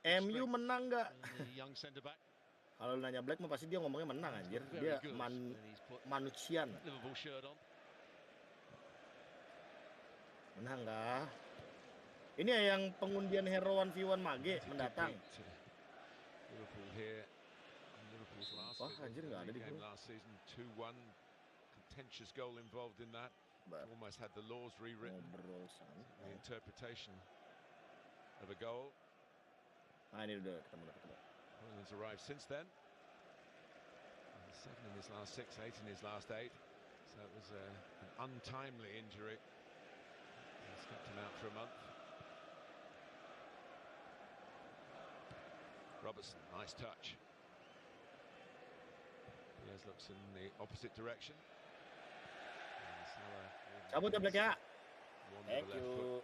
MU menang nggak? Kalau nanya Black mah pasti dia ngomongnya menang anjir. Dia manusian. Menang nggak? Ini ya yang pengundian hero 1v1 Mage mendatang. Wah anjir nggak ada di gue. Contentious goal involved in that. Almost had the laws rewritten. Ngobrol santai. The interpretation of a goal. Nah ini udah ketemu. Has arrived since then. 7 in his last 6, 8 in his last 8. So it was an untimely injury. It's kept him out for a month. Robertson, nice touch. Diaz looks in the opposite direction. Cabut ya Black ya. Thank you.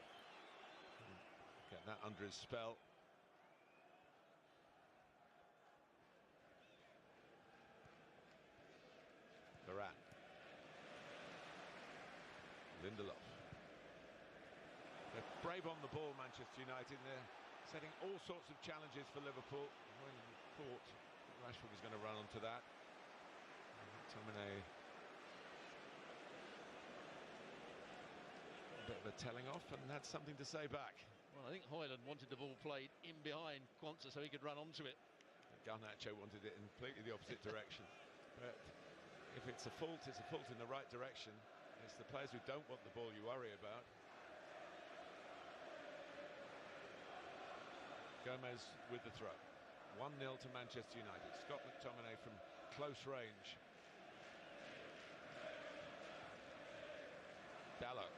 Get that under his spell. Varane. Lindelof. They're brave on the ball, Manchester United. They're setting all sorts of challenges for Liverpool. When you thought Rashford was going to run onto that. McTominay. A bit of a telling off and had something to say back. Well, I think Højlund wanted the ball played in behind Quansah so he could run onto it. Garnacho wanted it in completely the opposite direction. But if it's a fault, it's a fault in the right direction. It's the players who don't want the ball you worry about. Gomez with the throw. 1-0 to Manchester United. Scott McTominay from close range. Dalot.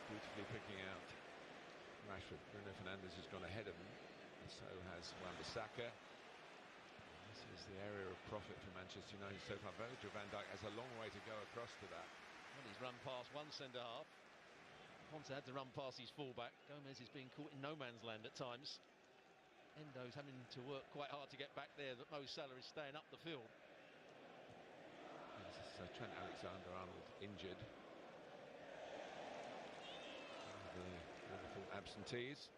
Beautifully picking out Rashford. Bruno Fernandes has gone ahead of him, and so has Wan-Bissaka. This is the area of profit for Manchester United so far. Virgil van Dijk has a long way to go across to that. Well, he's run past one centre-half. Quansah had to run past his full-back. Gomez is being caught in no man's land at times. Endo's having to work quite hard to get back there, but Mo Salah is staying up the field. This is Trent Alexander-Arnold injured. The Liverpool absentees.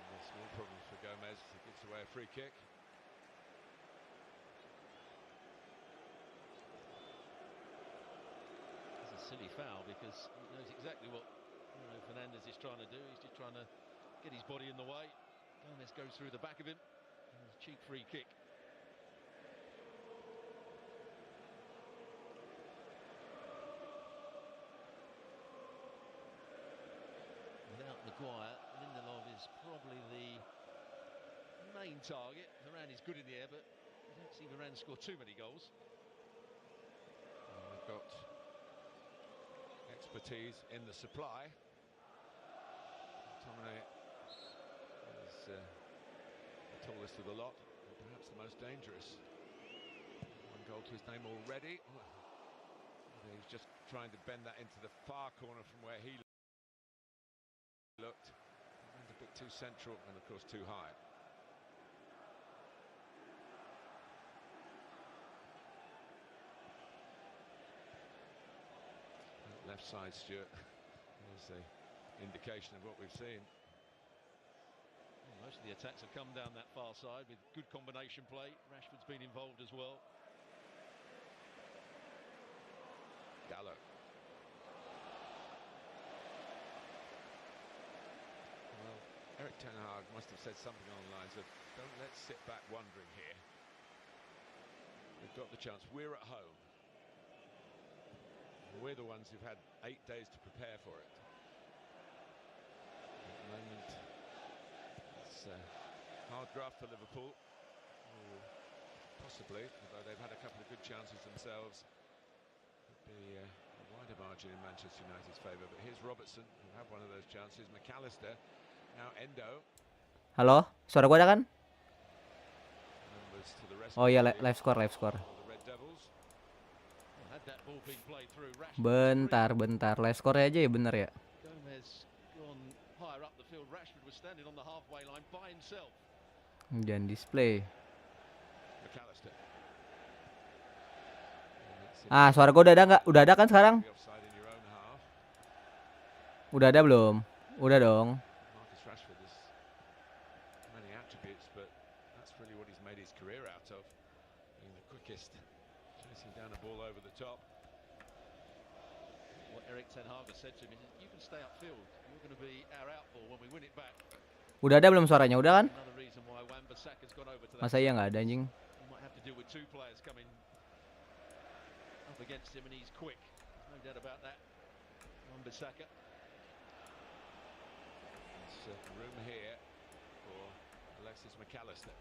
And small problems for Gomez. He gives away a free kick. It's a silly foul because he knows exactly what Bruno Fernandes is trying to do. He's just trying to get his body in the way. Gomez goes through the back of him. And a cheap free kick. Without Maguire, Lindelof is probably the main target. Varane is good in the air, but I don't see Varane score too many goals. They've got expertise in the supply. McTominay is the tallest of the lot, and perhaps the most dangerous. 1 goal to his name already. He's just trying to bend that into the far corner from where he looked. Went a bit too central and of course too high. That left side, Stuart, is an indication of what we've seen. Well, most of the attacks have come down that far side with good combination play. Rashford's been involved as well. Dalot. Well, Erik ten Hag must have said something along the lines of, don't let's sit back wondering here. We've got the chance. We're at home. We're the ones who've had 8 days to prepare for it. At the moment, it's a hard graft for Liverpool. Possibly, although they've had a couple of good chances themselves. Could be a wider margin in Manchester United's favour. But here's Robertson, who had one of those chances. McAllister. Now Endo. Halo, suara gue ada kan? Oh iya, live score. Bentar, live score aja ya bener ya? Gomez gone higher up the field. Rashford was standing on the halfway line by himself. Jangan display. McAllister. Suara gue udah ada nggak? Udah ada kan sekarang? The offside in your own half. Udah ada belum? Udah dong. Marcus Rashford has many attributes, but that's really what he's made his career out of, being the quickest, chasing down a ball over the top. What Erik ten Hag has said to him is, you can stay upfield. You're going to be our outball when we win it back. Udah ada belum suaranya? Udah kan? Another reason why Wan-Bissaka's gone over to that. Masa iya nggak ada anjing? You might have to deal with two players coming up against him, and he's quick. No doubt about that. Wan-Bissaka. There's room here for Alexis McAllister.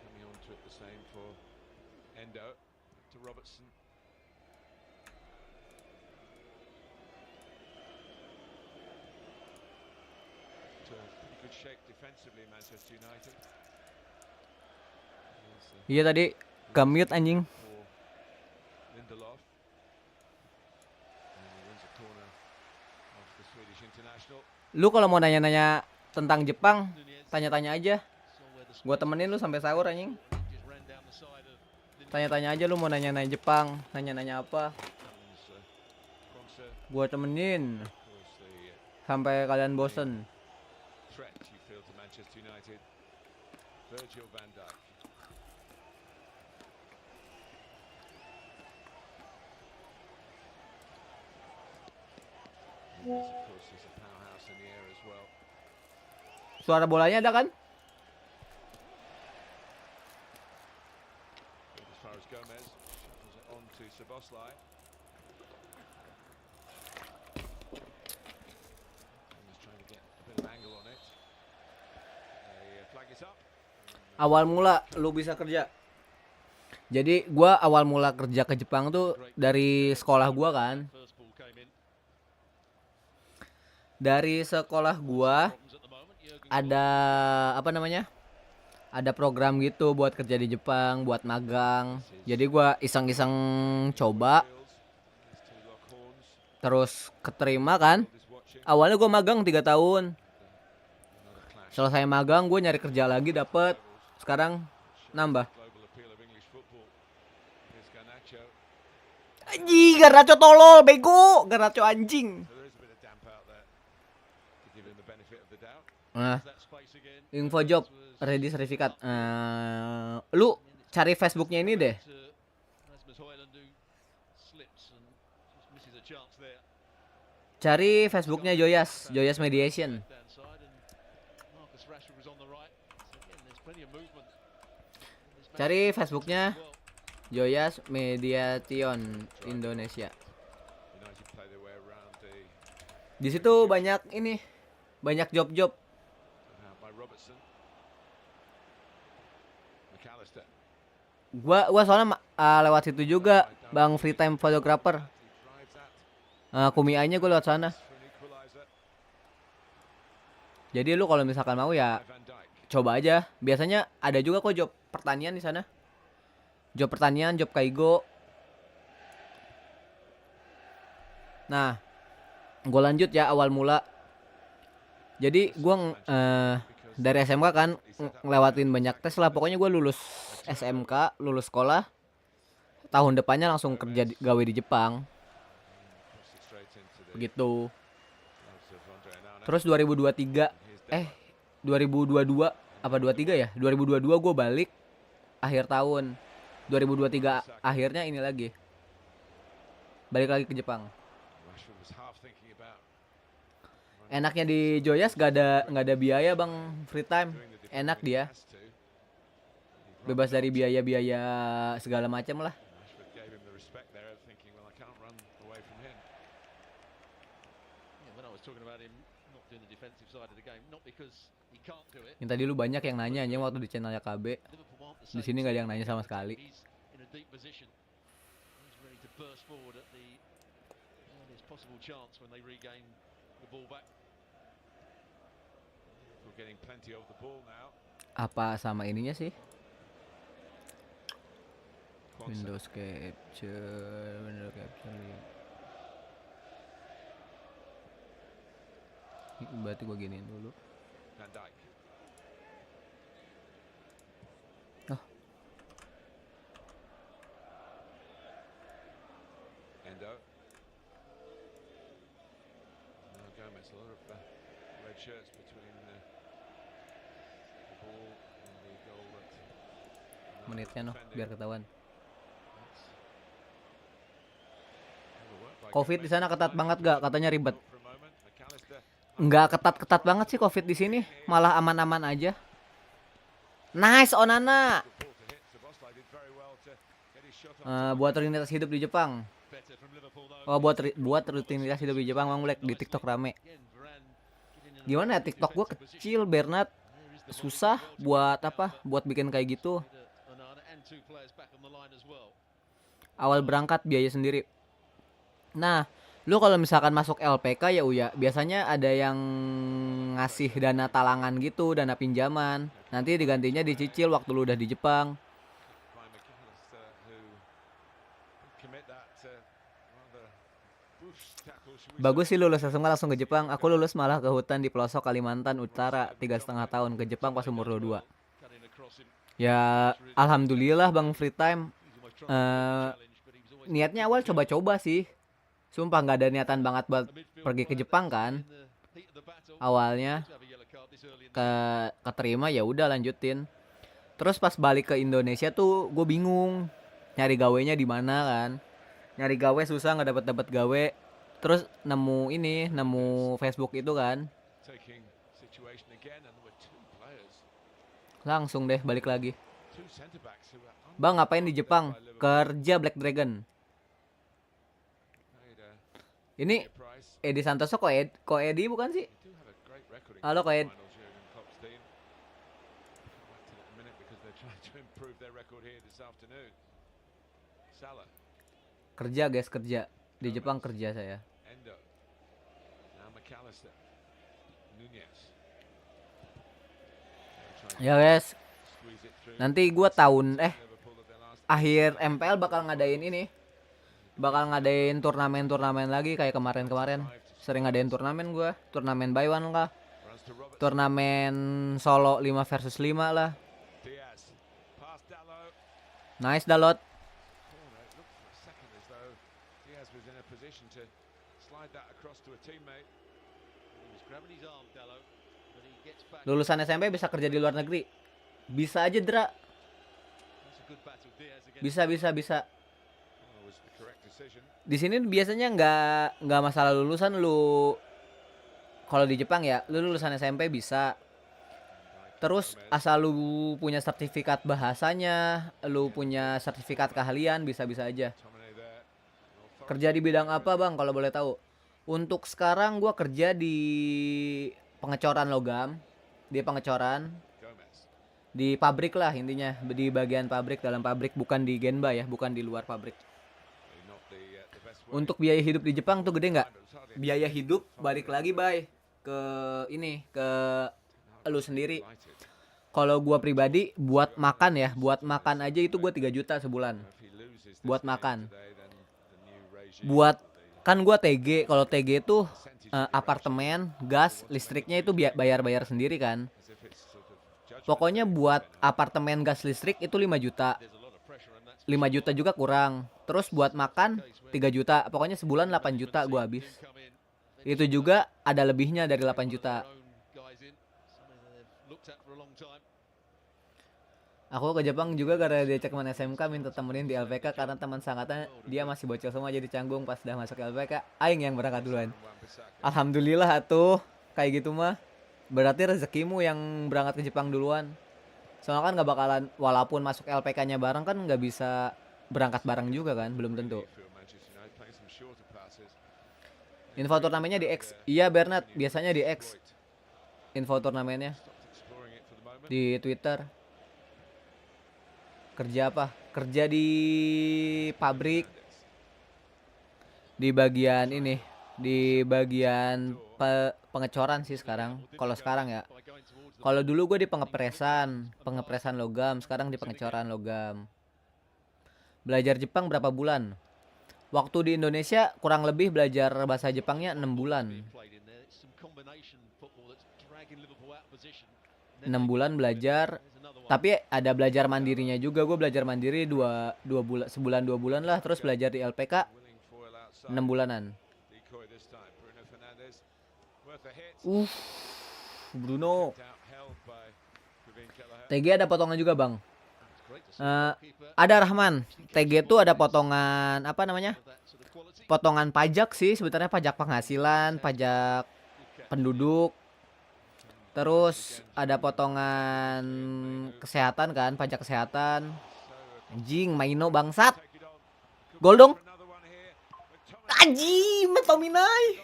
Coming on to it the same for Endo. Back to Robertson. Pretty good shape defensively, Manchester United. Iya tadi ke-mute anjing. For Lindelof. And he wins a corner off the Swedish international. Lu kalau mau nanya-nanya tentang Jepang, tanya-tanya aja. Gua temenin lu sampai sahur anjing. Tanya-tanya aja lu mau nanya-nanya Jepang, nanya-nanya apa. Gua temenin sampai kalian bosen. Threat you feel to Manchester United. Virgil van Dijk. Of course, he's a powerhouse in the air as well. Suara bolanya ada kan? As far as Gomez shuffles it on to Szoboszlai. Gomez trying to get a bit of angle on it. They flag it up. Awal mula lu bisa kerja. Jadi gua awal mula kerja ke Jepang tuh dari sekolah gua kan. Dari sekolah gua ada apa namanya? Ada program gitu buat kerja di Jepang, buat magang. Jadi gua iseng-iseng coba. Terus keterima kan. Awalnya gua magang 3 tahun. Selesai magang gue nyari kerja lagi dapet. Sekarang nambah. Anjing, Garnacho tolol, bego. Garnacho anjing. Nah, info job ready sertifikat. Lu cari Facebooknya ini deh. Cari Facebooknya Joyas Mediation. Cari Facebooknya Joyas Mediation Indonesia. Di situ banyak ini, banyak job-job. Gua soalnya lewat situ juga, Bang, free time photographer. Kumiainya gue lewat sana. Jadi lu kalau misalkan mau ya coba aja. Biasanya ada juga kok job pertanian di sana. Job pertanian, job kaigo. Nah, gue lanjut ya awal mula. Jadi gue dari SMK kan ngelewatin banyak tes lah. Pokoknya gue lulus SMK, lulus sekolah. Tahun depannya langsung kerja gawe di Jepang. Begitu. Terus 2022 apa 23 ya? 2022 gue balik akhir tahun. 2023 akhirnya ini lagi. Balik lagi ke Jepang. Enaknya di Joyas gak ada biaya, Bang, free time. Enak dia. Bebas dari biaya-biaya segala macam lah. Yang tadi lu banyak yang nanya aja waktu di channelnya KB. Di sini nggak ada yang nanya sama sekali. Apa sama ininya sih? Windows Capture. Ini berarti gue giniin dulu. Van Dijk. Oh. Endo. Now Gomez, a lot of red shirts between the ball and the goal that Menitnya noh biar ketahuan. That's overworked by Covid di Gomez. sana ketat banget gak? Katanya ribet. For a moment, McAllister. Nggak ketat-ketat banget sih Covid di sini, malah aman-aman aja. Nice Onana. Good ball to hit. Szoboszlai did very well to get his shot on. Buat rutinitas hidup di Jepang. Better from Liverpool though. Oh buat rutinitas hidup di Jepang Bang Black di TikTok rame. Again, Varane getting in a Gimana ya TikTok gue kecil Bernat, There is the susah buat apa? Buat bikin kayak gitu. Onana and two players back on the line as well. Awal berangkat biaya sendiri. Nah, lu kalau misalkan masuk LPK ya Uya, biasanya ada yang ngasih dana talangan gitu, dana pinjaman. Nanti digantinya dicicil waktu lu udah di Jepang. By McAllister, who commit that rather bush tackle, should we Bagus sih lulus SMA langsung ke Jepang. Aku lulus malah ke hutan di pelosok Kalimantan Utara 3,5 tahun, ke Jepang pas umur 22. Cutting across him. Ya alhamdulillah Bang free time. He's almost trying to challenge, but he was always Niatnya awal coba-coba sih. Sumpah nggak ada niatan banget buat pergi ke Jepang kan. in the heat of the battle. Awalnya To have a yellow card this early in the keterima ya udah lanjutin. Terus pas balik ke Indonesia tuh gue bingung nyari gawenya di mana kan. Nyari gawe susah, nggak dapat gawe. Terus nemu Facebook itu kan. taking situation again, and there were two players, Langsung deh balik lagi. two centre backs who were Bang ngapain di Jepang? Kerja Black Dragon. paid Ini a price. Edi Santoso kok Edi bukan sih? They do have a great record in Halo, cup Koed. finals here in Klopp's team. Come back to that in a minute because they're trying to improve their record here this afternoon. Salah, Kerja guys, kerja. Di Jepang kerja saya. Endo, now McAllister, Nunez. Ya guys, Squeeze it through. nanti gua tahun Liverpool at their last. akhir MPL bakal ngadain ini. Bakal ngadain turnamen lagi kayak kemarin-kemarin. Sering ngadain turnamen gua, turnamen by one lah. Runs to Robertson. Turnamen solo 5 versus 5 lah. Diaz, past Dalot. Nice Dalot. Corner. It looked for a second as though Diaz was in a position to slide that across to a teammate. He was grabbing his arm, Dalot, but he gets back. Lulusan SMP bisa kerja di luar negeri. Bisa aja Dra. That's a good battle, Diaz against Bisa. Well, was the correct decision. Di sini biasanya nggak masalah lulusan lu. Kalau di Jepang ya, lu lulusan SMP bisa. Terus asal lu punya sertifikat bahasanya, lu punya sertifikat keahlian, bisa-bisa aja. Tomine there. Well, Kerja di bidang apa bang kalau boleh tahu? Untuk sekarang gua kerja di pengecoran logam, di pengecoran, Gomez. di pabrik lah intinya, di bagian pabrik, dalam pabrik, bukan di Genba ya, bukan di luar pabrik. Not the best way. Untuk biaya hidup di Jepang tuh gede nggak? But it was hardly Biaya hidup balik lagi bay ke ke lu sendiri. delighted. Kalau gua pribadi buat makan aja itu gua 3 juta sebulan. If he loses this Buat game makan. today, then the new regime, Buat the kan gua TG, kalau TG tuh percentage of apartemen, gas, listriknya itu bayar sendiri kan. as if it's sort of judgment Pokoknya day buat going on. apartemen gas listrik itu 5 juta. There's a lot of pressure, and that's 5 juta juga kurang. Terus buat makan 3 juta. Pokoknya sebulan 8 juta gua habis. do come in. Itu juga ada lebihnya dari 8 juta. Their own guys in, something that they've looked at for a long time. Aku ke Jepang juga karena dia cek teman SMK minta temenin di LPK karena teman sangatnya dia masih bocil semua jadi canggung pas udah masuk LPK. Aing yang berangkat duluan. Wan-Bissaka. Alhamdulillah atuh kayak gitu mah. Berarti rezekimu yang berangkat ke Jepang duluan. Soalnya kan nggak bakalan walaupun masuk LPK-nya bareng kan nggak bisa berangkat bareng juga kan, belum tentu. Feel Manchester United playing some shorter passes. Info turnamennya di X. Iya Bernard, biasanya di X. Info turnamennya Stopped exploring it for the moment. di Twitter. Kerja apa? Kerja di pabrik, di bagian ini, di bagian pengecoran sih sekarang. Kalau sekarang ya. By going towards the Kalau dulu gue di pengepresan logam, sekarang di pengecoran logam. Belajar Jepang berapa bulan? Waktu di Indonesia kurang lebih belajar bahasa Jepangnya 6 bulan. played in there. It's some combination football that's dragged 6 bulan belajar, tapi ada belajar mandirinya juga. Gue belajar mandiri 2 bulan, sebulan 2 bulan lah, terus belajar di LPK 6 bulanan. Bruno. TG ada potongan juga, Bang. Ada Rahman. TG tuh ada potongan apa namanya? Potongan pajak sih sebenarnya, pajak penghasilan, pajak penduduk. Terus ada potongan kesehatan kan, pajak kesehatan. Anjing, Maino bangsat. Gol dong. Anjing, Metominai.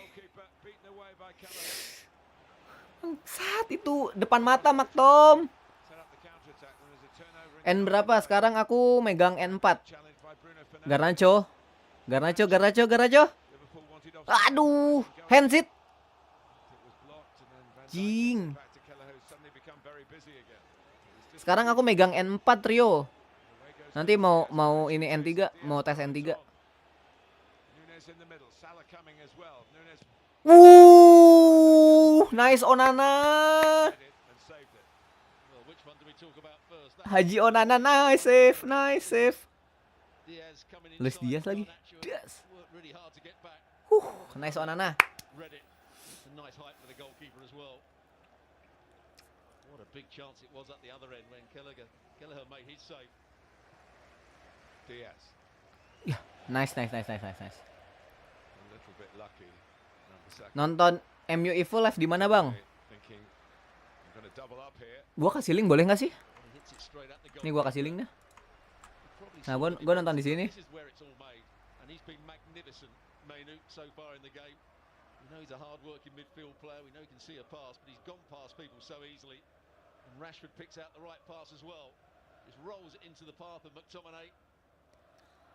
Bangsat itu depan mata Maktom. N berapa? Sekarang aku megang N4. Garnacho. Aduh, handsit. Jing. Sekarang aku megang N4 Rio. Nanti mau ini N3, mau tes N3. Nice Onana. Haji Onana, nice save. Luis Diaz lagi. Nice Onana. What a big chance it was at the other end when Kelleher made his save. Diaz. Yeah, nice. A little bit lucky. Nonton MU Evil live di mana, Bang? Gua kasih link boleh nggak sih? Nih gua kasih link dah. Nah, gua nonton di sini. We know he's a hard-working midfield player. We know he can see a pass, but he's gone past people so easily. And Rashford picks out the right pass as well. Just rolls it into the path of McTominay.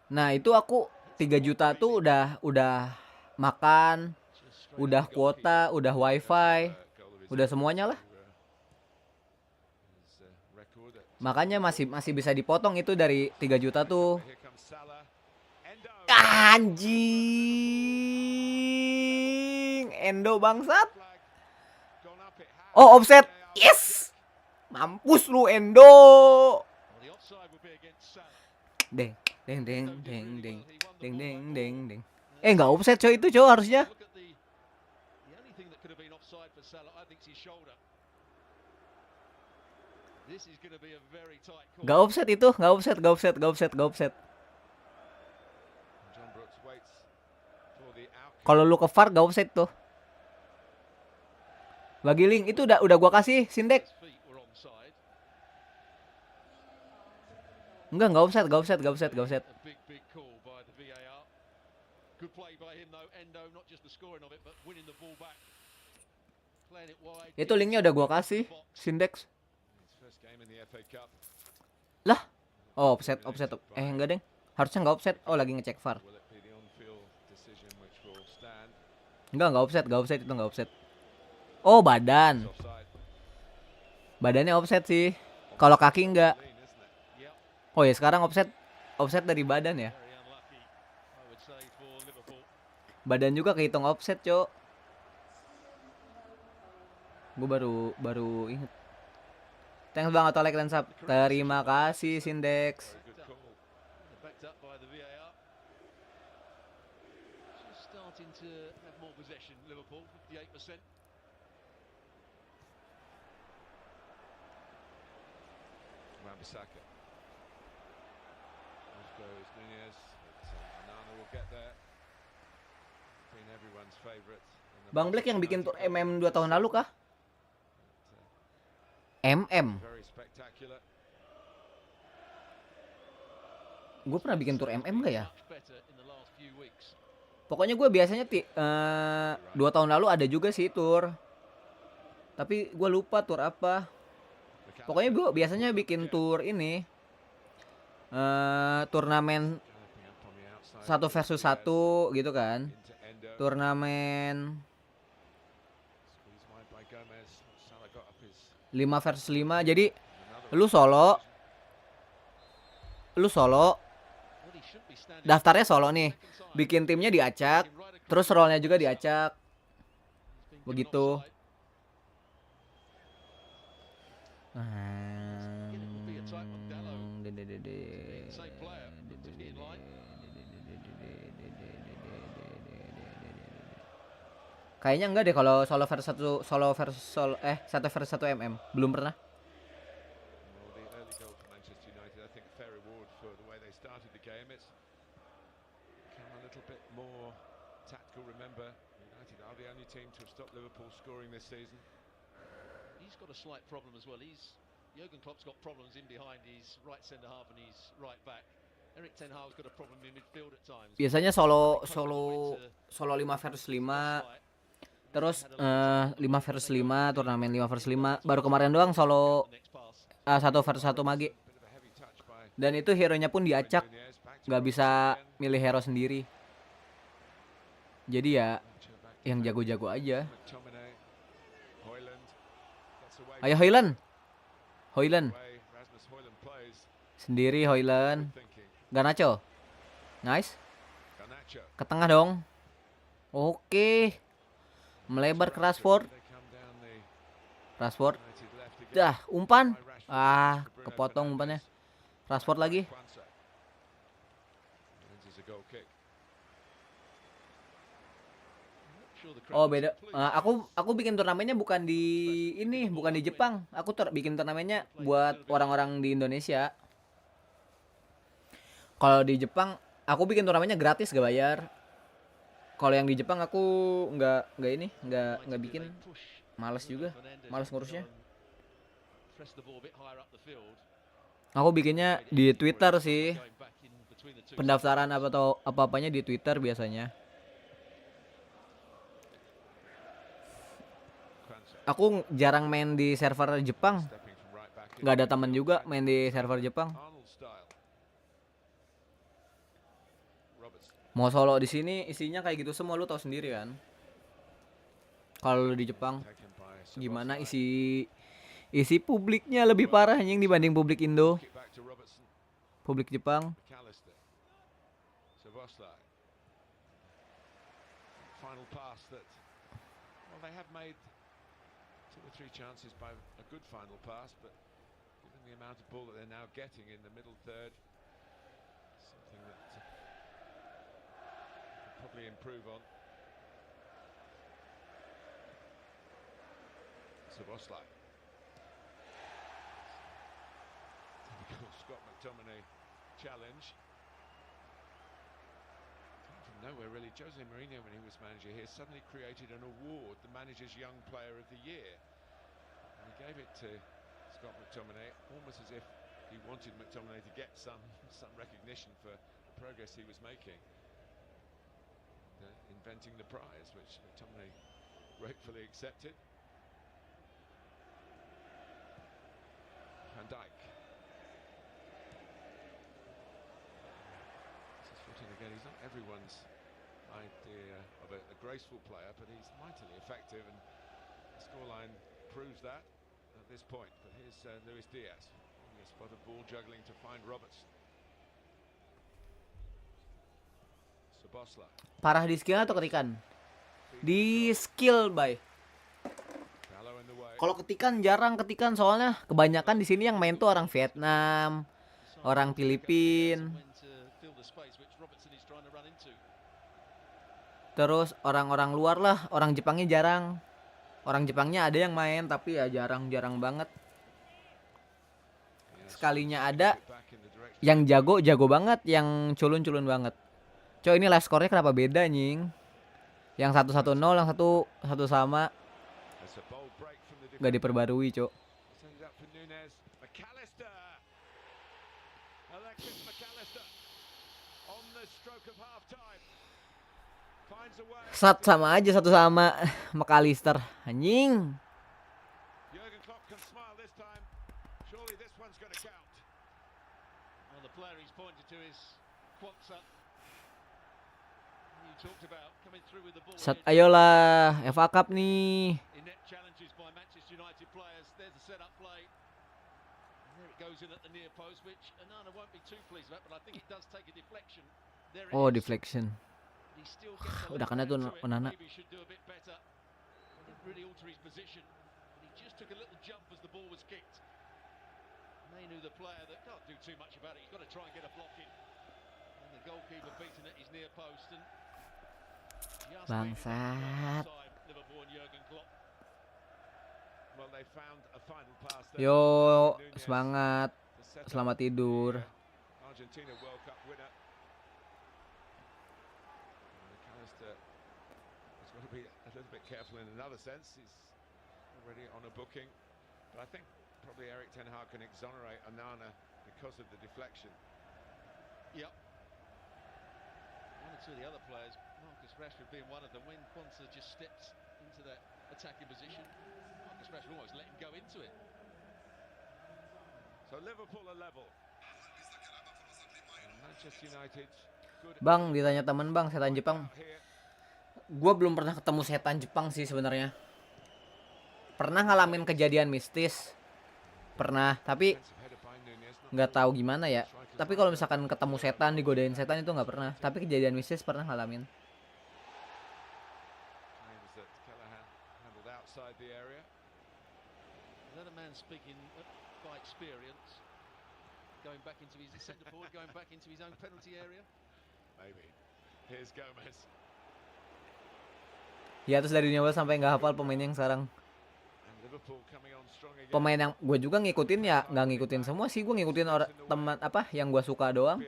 Nah, itu aku 3 juta tuh udah makan, udah kuota, udah wifi, udah semuanya lah. Makanya masih bisa dipotong itu dari 3 juta tuh. Anjing, Endo bangsat. Oh, offset. Yes. Mampus lu Endo. Deng. Enggak offset coy, itu coy harusnya. Gak offset itu, gak offset. Kalau lu ke VAR gak offset tuh. Bagi link itu udah gua kasih, Sindek. Enggak offset. Itu linknya udah gua kasih, Sindex. Lah. Oh, offset. Enggak, Deng. Harusnya enggak offset. Oh, lagi ngecek VAR. Enggak offset itu enggak offset. Oh, badan. Badannya offset sih. Kalau kaki enggak. Oh ya, sekarang offset dari badan ya. Badan juga kehitung offset, Cok. Gue baru inget. Thanks banget atau like dan sub. Terima kasih Sindex. Bang Black yang bikin tur MM 2 tahun lalu kah? MM. Gue pernah bikin tur MM gak ya? Pokoknya gue biasanya 2 tahun lalu ada juga sih tur. Tapi gue lupa tur apa. Pokoknya gue biasanya bikin tur ini. Turnamen 1 versus 1 gitu kan. Turnamen 5 versus 5. Jadi lu solo. Daftarnya solo nih. Bikin timnya diacak, terus role-nya juga diacak. Begitu. Kayaknya enggak deh kalau satu versus satu mm belum pernah. Well, the early goal for Manchester United, I think, a fair reward for the way they started the game. It's become a little bit more tactical. Remember, United are the only team to have stopped Liverpool scoring this season. He's got a slight problem as well. Jurgen Klopp's got problems in behind his right centre half and his right back. Erik ten Hag's got a problem in midfield at times. Biasanya solo 5 versus 5. Terus 5 versus 5, turnamen 5 versus 5. Baru kemarin doang solo 1 versus 1 mage. Dan itu hero-nya pun diacak. Gak bisa milih hero sendiri. Jadi ya yang jago-jago aja. Ayo Hoyland. Sendiri Hoyland. Garnacho. Nice. Ke tengah dong. Oke. Melebar ke Rashford. Dah, umpan. Kepotong umpannya. Rashford lagi. Oh, beda. Aku bikin turnamennya bukan di Jepang. Aku bikin turnamennya buat orang-orang di Indonesia. Kalau di Jepang aku bikin turnamennya gratis, gak bayar. Kalau yang di Jepang aku nggak bikin, malas ngurusnya. Aku bikinnya di Twitter sih. Pendaftaran apa-apanya di Twitter biasanya. Aku jarang main di server Jepang. Nggak ada teman juga main di server Jepang. Mau solo di sini isinya kayak gitu semua, lu tahu sendiri kan. Kalau di Jepang gimana isi publiknya lebih parah anjing dibanding publik Indo. Publik Jepang. Final pass that, well, they have made 2 or 3 chances by a good final pass, but given the amount of ball that they're now getting in the middle third, something that probably improve on. Szoboszlai. Typical Scott McTominay challenge. Came from nowhere really. Jose Mourinho, when he was manager here, suddenly created an award, the manager's young player of the year. And he gave it to Scott McTominay, almost as if he wanted McTominay to get some recognition for the progress he was making. Inventing the prize, which McTominay gratefully accepted. Van Dijk. This is footing again. He's not everyone's idea of a graceful player, but he's mightily effective, and the scoreline proves that at this point. But here's Luis Diaz. A spot of ball juggling to find Robertson. Parah di skill atau ketikan? Di skill, bay. Kalau ketikan jarang soalnya kebanyakan di sini yang main tuh orang Vietnam, orang Filipina. Terus orang-orang luar lah, orang Jepangnya jarang. Orang Jepangnya ada yang main tapi ya jarang banget. Sekalinya ada yang jago banget, yang culun banget. Cok, ini live score-nya kenapa beda nying? Yang 1-1-0, yang satu sama. Gak diperbarui, cok. Sat sama aja, satu sama. McAllister, anjing. Sat, ayolah, FA Cup nih. Oh, deflection. Udah kena tuh Onana. They knew the player that can't do too much about it. He's got to try and get a block in. And the goalkeeper beaten at his near post and just Bangsat. Liverpool and Jurgen Klopp. Well, they found a final pass. Yo, semangat. Selamat tidur. Argentina World Cup winner. McAllister has got to be a little bit careful in another sense. He's already on a booking. But I think probably Erik ten Hag can exonerate Onana because of the deflection. Yep. One or two of the other players, Marcus Rashford being one of them, when Quansah just steps into that attacking position, Marcus Rashford almost let him go into it. So Liverpool are level. And Manchester United. Bang, ditanya teman bang, setan Jepang. Gua belum pernah ketemu setan Jepang sih sebenarnya. Pernah ngalamin kejadian mistis. Pernah, tapi nggak tahu gimana ya. Tapi kalau misalkan ketemu setan, digodain setan itu nggak pernah. Tapi kejadian mistis pernah ngalamin. Another man speaking by experience, going back into his centre forward, going back into his own penalty area. Maybe. Here's Gomez. Ya terus dari dunia bola sampai nggak hafal pemain yang sekarang. Pemain yang gue juga ngikutin ya nggak ngikutin semua sih, gue ngikutin orang teman apa yang gue suka doang.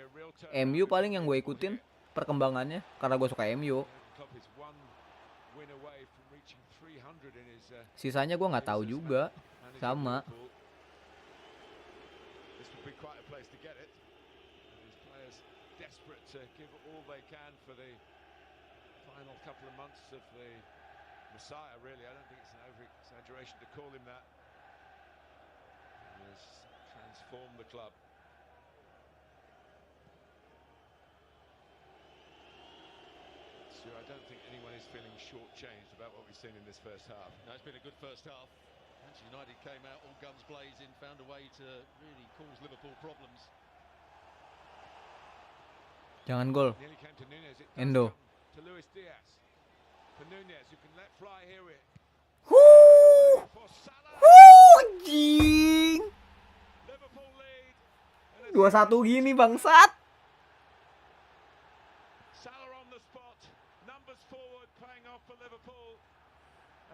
MU paling yang gue ikutin perkembangannya karena gue suka MU. Sisanya gue nggak tahu juga sama. Messiah, really. I don't think it's an over-exaggeration to call him that. He has transformed the club. So I don't think anyone is feeling shortchanged about what we've seen in this first half. No, it's been a good first half. Manchester United came out all guns blazing, found a way to really cause Liverpool problems. Jangan gol. Endo. To Luis Diaz. For Nunez, who can let fly here with. Anjing. 2-1 gini bangsat. Salah on the spot. Numbers forward paying off for Liverpool.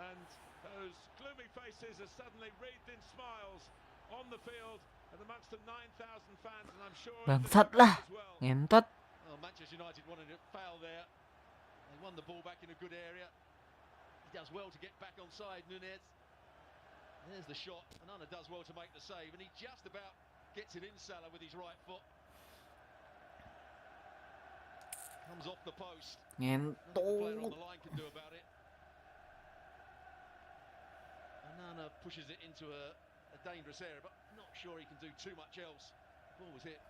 And those gloomy faces are suddenly wreathed in smiles on the field and amongst the 9,000 fans, and I'm sure bangsat lah. Ngentot. Well, Manchester United wanted to foul there. They won the ball back in a good area. He does well to get back onside, Nunez. There's the shot. Onana does well to make the save, and he just about gets it in Salah with his right foot. Comes off the post. Nothing the player on the line can do about it. Onana pushes it into a dangerous area, but not sure he can do too much else. The ball was hit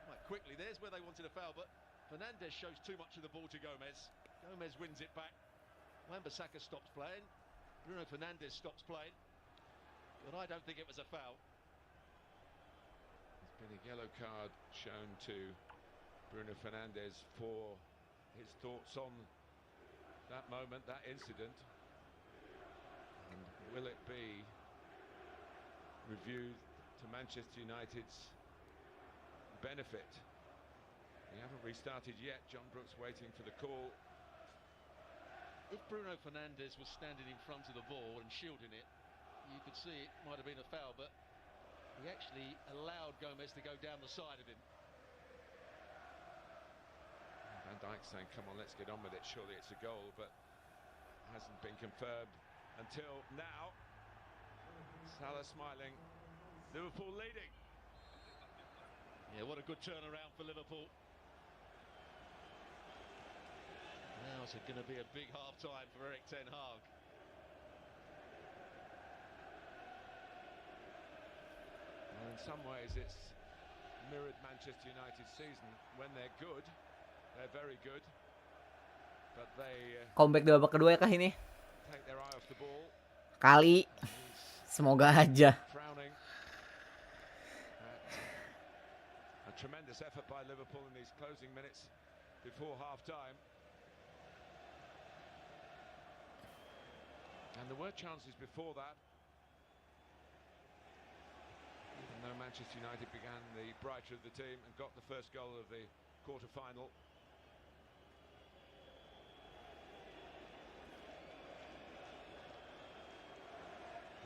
quite quickly. There's where they wanted to foul, but Fernandes shows too much of the ball to Gomez. Gomez wins it back. Wan-Bissaka stops playing. Bruno Fernandes stops playing. But I don't think it was a foul. There's been a yellow card shown to Bruno Fernandes for his thoughts on that moment, that incident. And will it be reviewed to Manchester United's benefit? We haven't restarted yet. John Brooks waiting for the call. If Bruno Fernandes was standing in front of the ball and shielding it, you could see it might have been a foul, but he actually allowed Gomez to go down the side of him. Van Dijk saying, come on, let's get on with it. Surely it's a goal, but it hasn't been confirmed until now. Salah smiling. Liverpool leading. Yeah, what a good turnaround for Liverpool. Now it's going to be a big half-time for Erik ten Hag. Well, in some ways it's mirrored Manchester United's season. When they're good, they're very good. But they comeback di babak kedua ya kah ini? take their eye off the ball. Kali. Semoga aja. A tremendous effort by Liverpool in these closing minutes before half-time. And there were chances before that. Even though Manchester United began the brighter of the team and got the first goal of the quarter-final.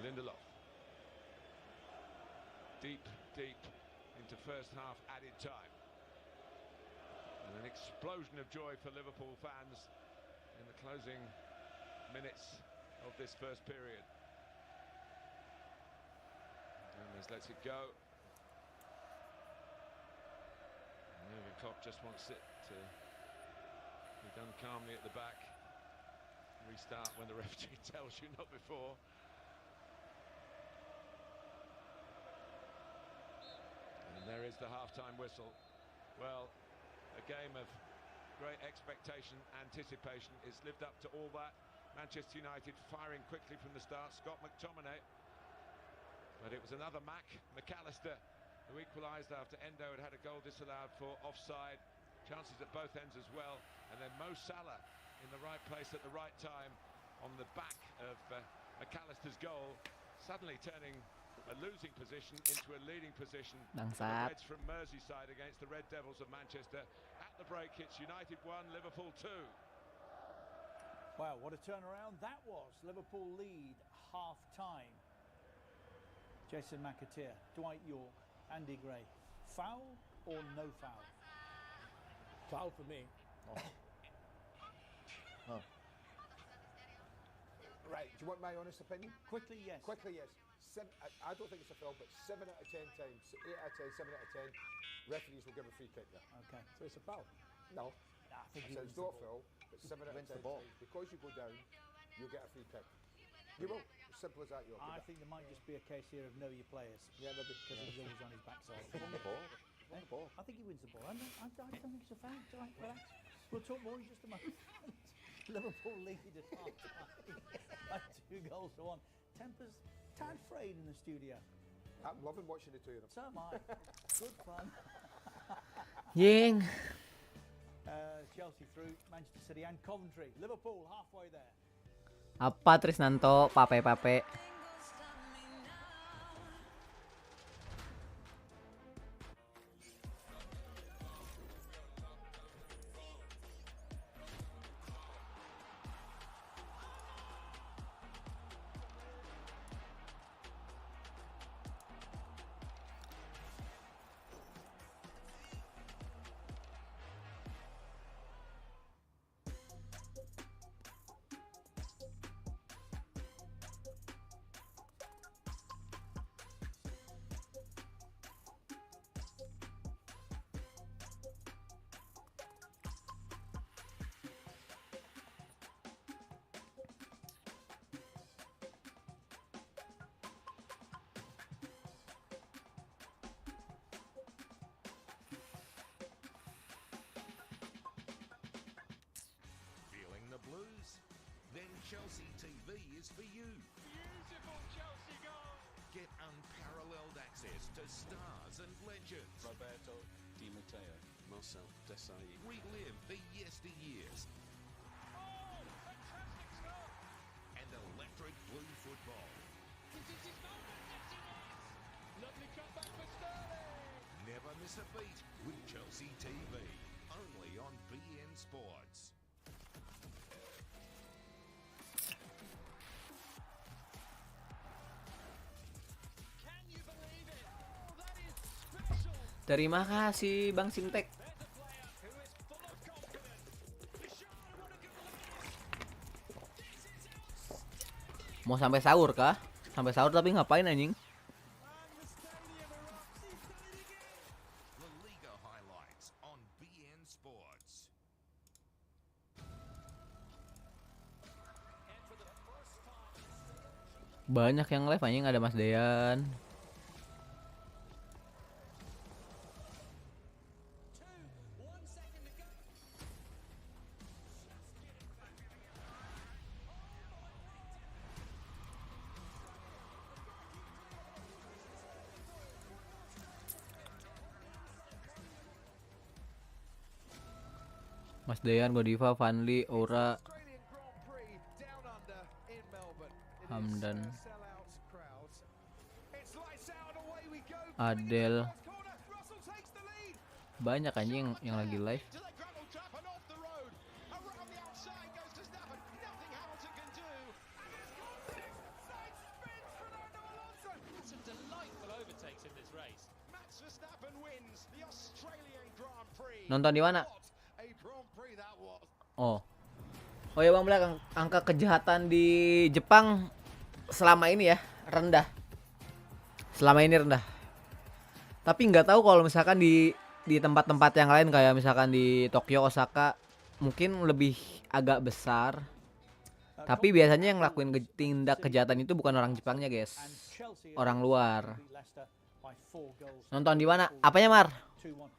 Lindelof. Deep into first half added time. And an explosion of joy for Liverpool fans in the closing minutes of this first period. Gomez lets it go. Jurgen Klopp just wants it to be done calmly at the back. Restart when the referee tells you, not before. And there is the half-time whistle. Well, a game of great expectation, anticipation. It's lived up to all that. Manchester United firing quickly from the start. Scott McTominay. But it was another McAllister, who equalised after Endo had had a goal disallowed for offside. Chances at both ends as well. And then Mo Salah in the right place at the right time on the back of McAllister's goal, suddenly turning a losing position into a leading position. The Reds from Merseyside against the Red Devils of Manchester. At the break, it's United 1, Liverpool 2. Wow, what a turnaround that was. Liverpool lead half-time. Jason McAteer, Dwight York, Andy Gray. Foul or no foul? Foul for me. Right, do you want my honest opinion? Quickly, yes. Quickly, yes. I don't think it's a foul, but 7 out of 10 times, 8 out of 10, 7 out of 10, referees will give a free kick there. Okay. So it's a foul. No, I think it's not a foul, but 7 out of 10 times, because you go down, you'll get a free kick. You will. Simple as that, York. I think there might just be a case here of know your players. Yeah, maybe. Because he's always on his backside. On the ball. On the ball. I think he wins the ball. I don't think it's a foul. It's all right, relax. We'll talk more in just a moment. Liverpool lead at half-time by 2 goals to 1. Tempers tad frayed in the studio. I'm loving watching the two of them. So am I. Good fun. Ying. Chelsea through, Manchester City and Coventry. Liverpool halfway there. Apa Trisnanto, pape-pape. Blues? Then Chelsea TV is for you. Beautiful Chelsea goal! Get unparalleled access to stars and legends. Roberto Di Matteo, Marcel Desailly. Relive the yesteryears. Oh, fantastic start! And electric blue football. Is this his moment? Yes, it is! Lovely comeback for Sterling! Never miss a beat with Chelsea TV. Only on BN Sports. Terima kasih Bang Simtek. Mau sampai sahur kah? Sampai sahur tapi ngapain anjing? Banyak yang live anjing, ada Mas Dean. Mas Dean, Godiva, Vanli, Aura, Hamdan. Adel. Banyak anjing yang lagi live. Nonton di mana? Oh ya Bang Black, angka kejahatan di Jepang selama ini ya rendah. Selama ini rendah. Tapi nggak tahu kalau misalkan di tempat-tempat yang lain kayak misalkan di Tokyo, Osaka mungkin lebih agak besar. Tapi biasanya yang ngelakuin tindak kejahatan itu bukan orang Jepangnya, guys. Orang luar. Nonton di mana? Apanya, Mar?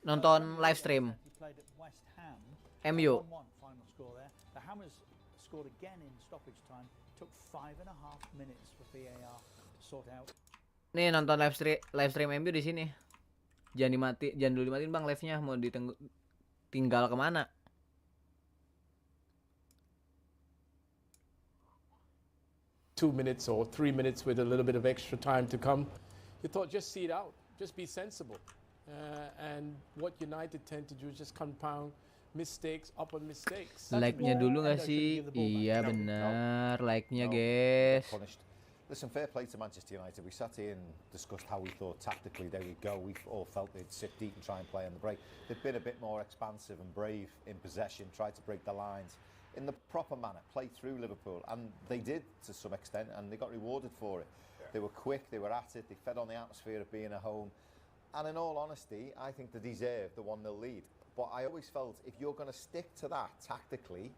Nonton live stream. MU. Nih nonton live stream MU di sini. Jangan dulu dimatiin Bang live-nya, mau tinggal kemana? Two minutes or 3 minutes with a little bit of extra time to come. You thought just see it out, just be sensible. And what United tend to do is just compound mistakes upon mistakes. Like-nya dulu nggak sih? Iya benar, like-nya guys. Listen, fair play to Manchester United. We sat here and discussed how we thought tactically they would go. We all felt they'd sit deep and try and play on the break. They've been a bit more expansive and brave in possession, tried to break the lines in the proper manner, play through Liverpool, and they did to some extent, and they got rewarded for it. Yeah. They were quick, they were at it, they fed on the atmosphere of being at home, and in all honesty, I think they deserve the 1-0 lead. But I always felt if you're going to stick to that tactically,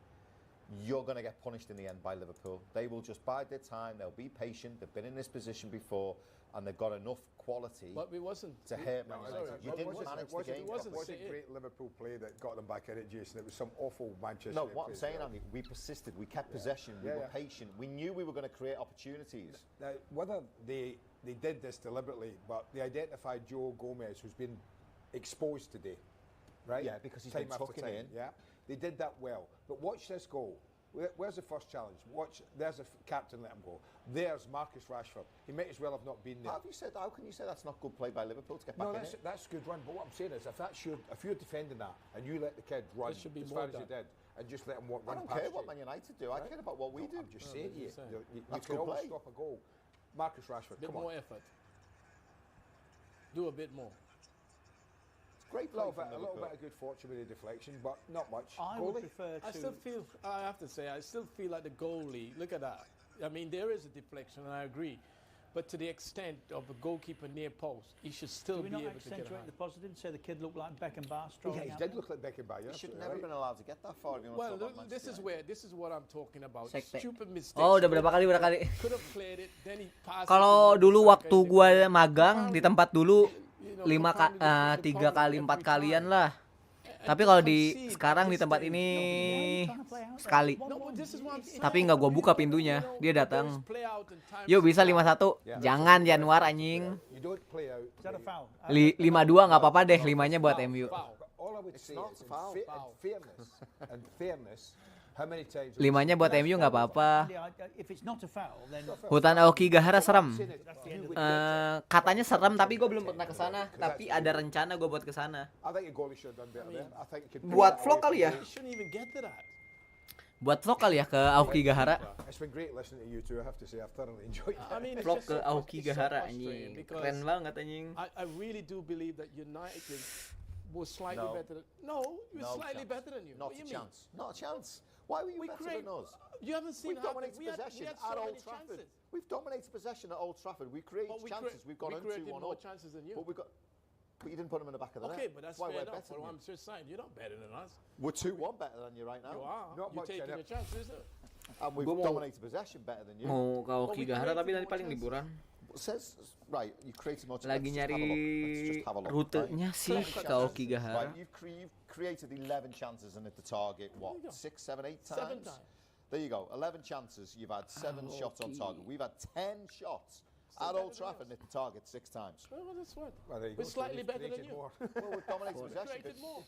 you're going to get punished in the end by Liverpool. They will just bide their time, they'll be patient, they've been in this position before, and they've got enough quality to hurt Man United. You didn't manage the game. It wasn't great Liverpool play that got them back in it, Jason. It was some awful Manchester. No, what I'm saying, Andy, we persisted, we kept possession, we were patient, we knew we were going to create opportunities. Now, whether they did this deliberately, but they identified Joe Gomez, who's been exposed today, right? Yeah, because he's been tucking in. Yeah, they did that well. But watch this goal. Where's the first challenge? There's a captain let him go. There's Marcus Rashford. He might as well have not been there. How can you say that's not good play by Liverpool to get back in it? That's good run. But what I'm saying is, if you're defending that and you let the kid run as far as he did, and just let him run past you. I don't care what Man United do. I care about what we do. I'm just saying you can always stop a goal. Marcus Rashford, come on. Bit more effort. Do a bit more. Great play a little bit of good fortune with the deflection, but not much. I would prefer to... I have to say, I still feel like the goalie, look at that. I mean, there is a deflection, and I agree. But to the extent of a goalkeeper near post, he should still be able to get Do we not accentuate the positive and say the kid looked like Beckenbauer strolling out? Yeah, he did look like Beckenbauer. He should never have been allowed to get that far. Well, this is what I'm talking about. Stupid mistakes. Oh, udah berapa kali? Could have played it, then he passed. Kalau dulu waktu gua magang di tempat dulu 3 kali 4 kalian lah. Tapi kalau di sekarang di tempat ini sekali. Tapi nggak gua buka pintunya, dia datang. Yuk bisa 5-1. Jangan Januar anjing. 5-2 nggak apa-apa deh, 5-nya buat MU. 5-nya buat MU nggak apa-apa. Hutan Aokigahara serem. Katanya serem tapi gue belum pernah kesana. Tapi ada rencana gue buat kesana. Buat vlog kali ya. Buat vlog kali ya ke Aokigahara. Vlog ke Aokigahara anjing. Keren banget anjing. I really do believe that United was slightly better. Slightly better than you. Not a chance. Not a chance. Why were you better than us? You haven't seen We've dominated possession at Old Trafford. We've dominated possession at Old Trafford. We created chances. We've gone 2-1 more up. chances than you. But you didn't put them in the back of the net. Okay, but that's why fair we're enough. better I'm just saying, you're not better than us. We're 2-1 better than you right now. You are. You're taking your chances. And we've dominated possession better than you. Mau ke Aokigahara tapi nanti paling liburan. Says right, you created more. Lagi nyari rutenya sih ke Aokigahara. Right, you've created 11 chances and hit the target. What? 6, 7, 8 times? 7 times. There you go. 11 chances. You've had 7 shots on target. We've had 10 shots At Old Trafford, hit the target 6 times. Well, that's what. Well, there you We're go. So slightly we've better than created you. more. Well, we've dominated possession. Created more.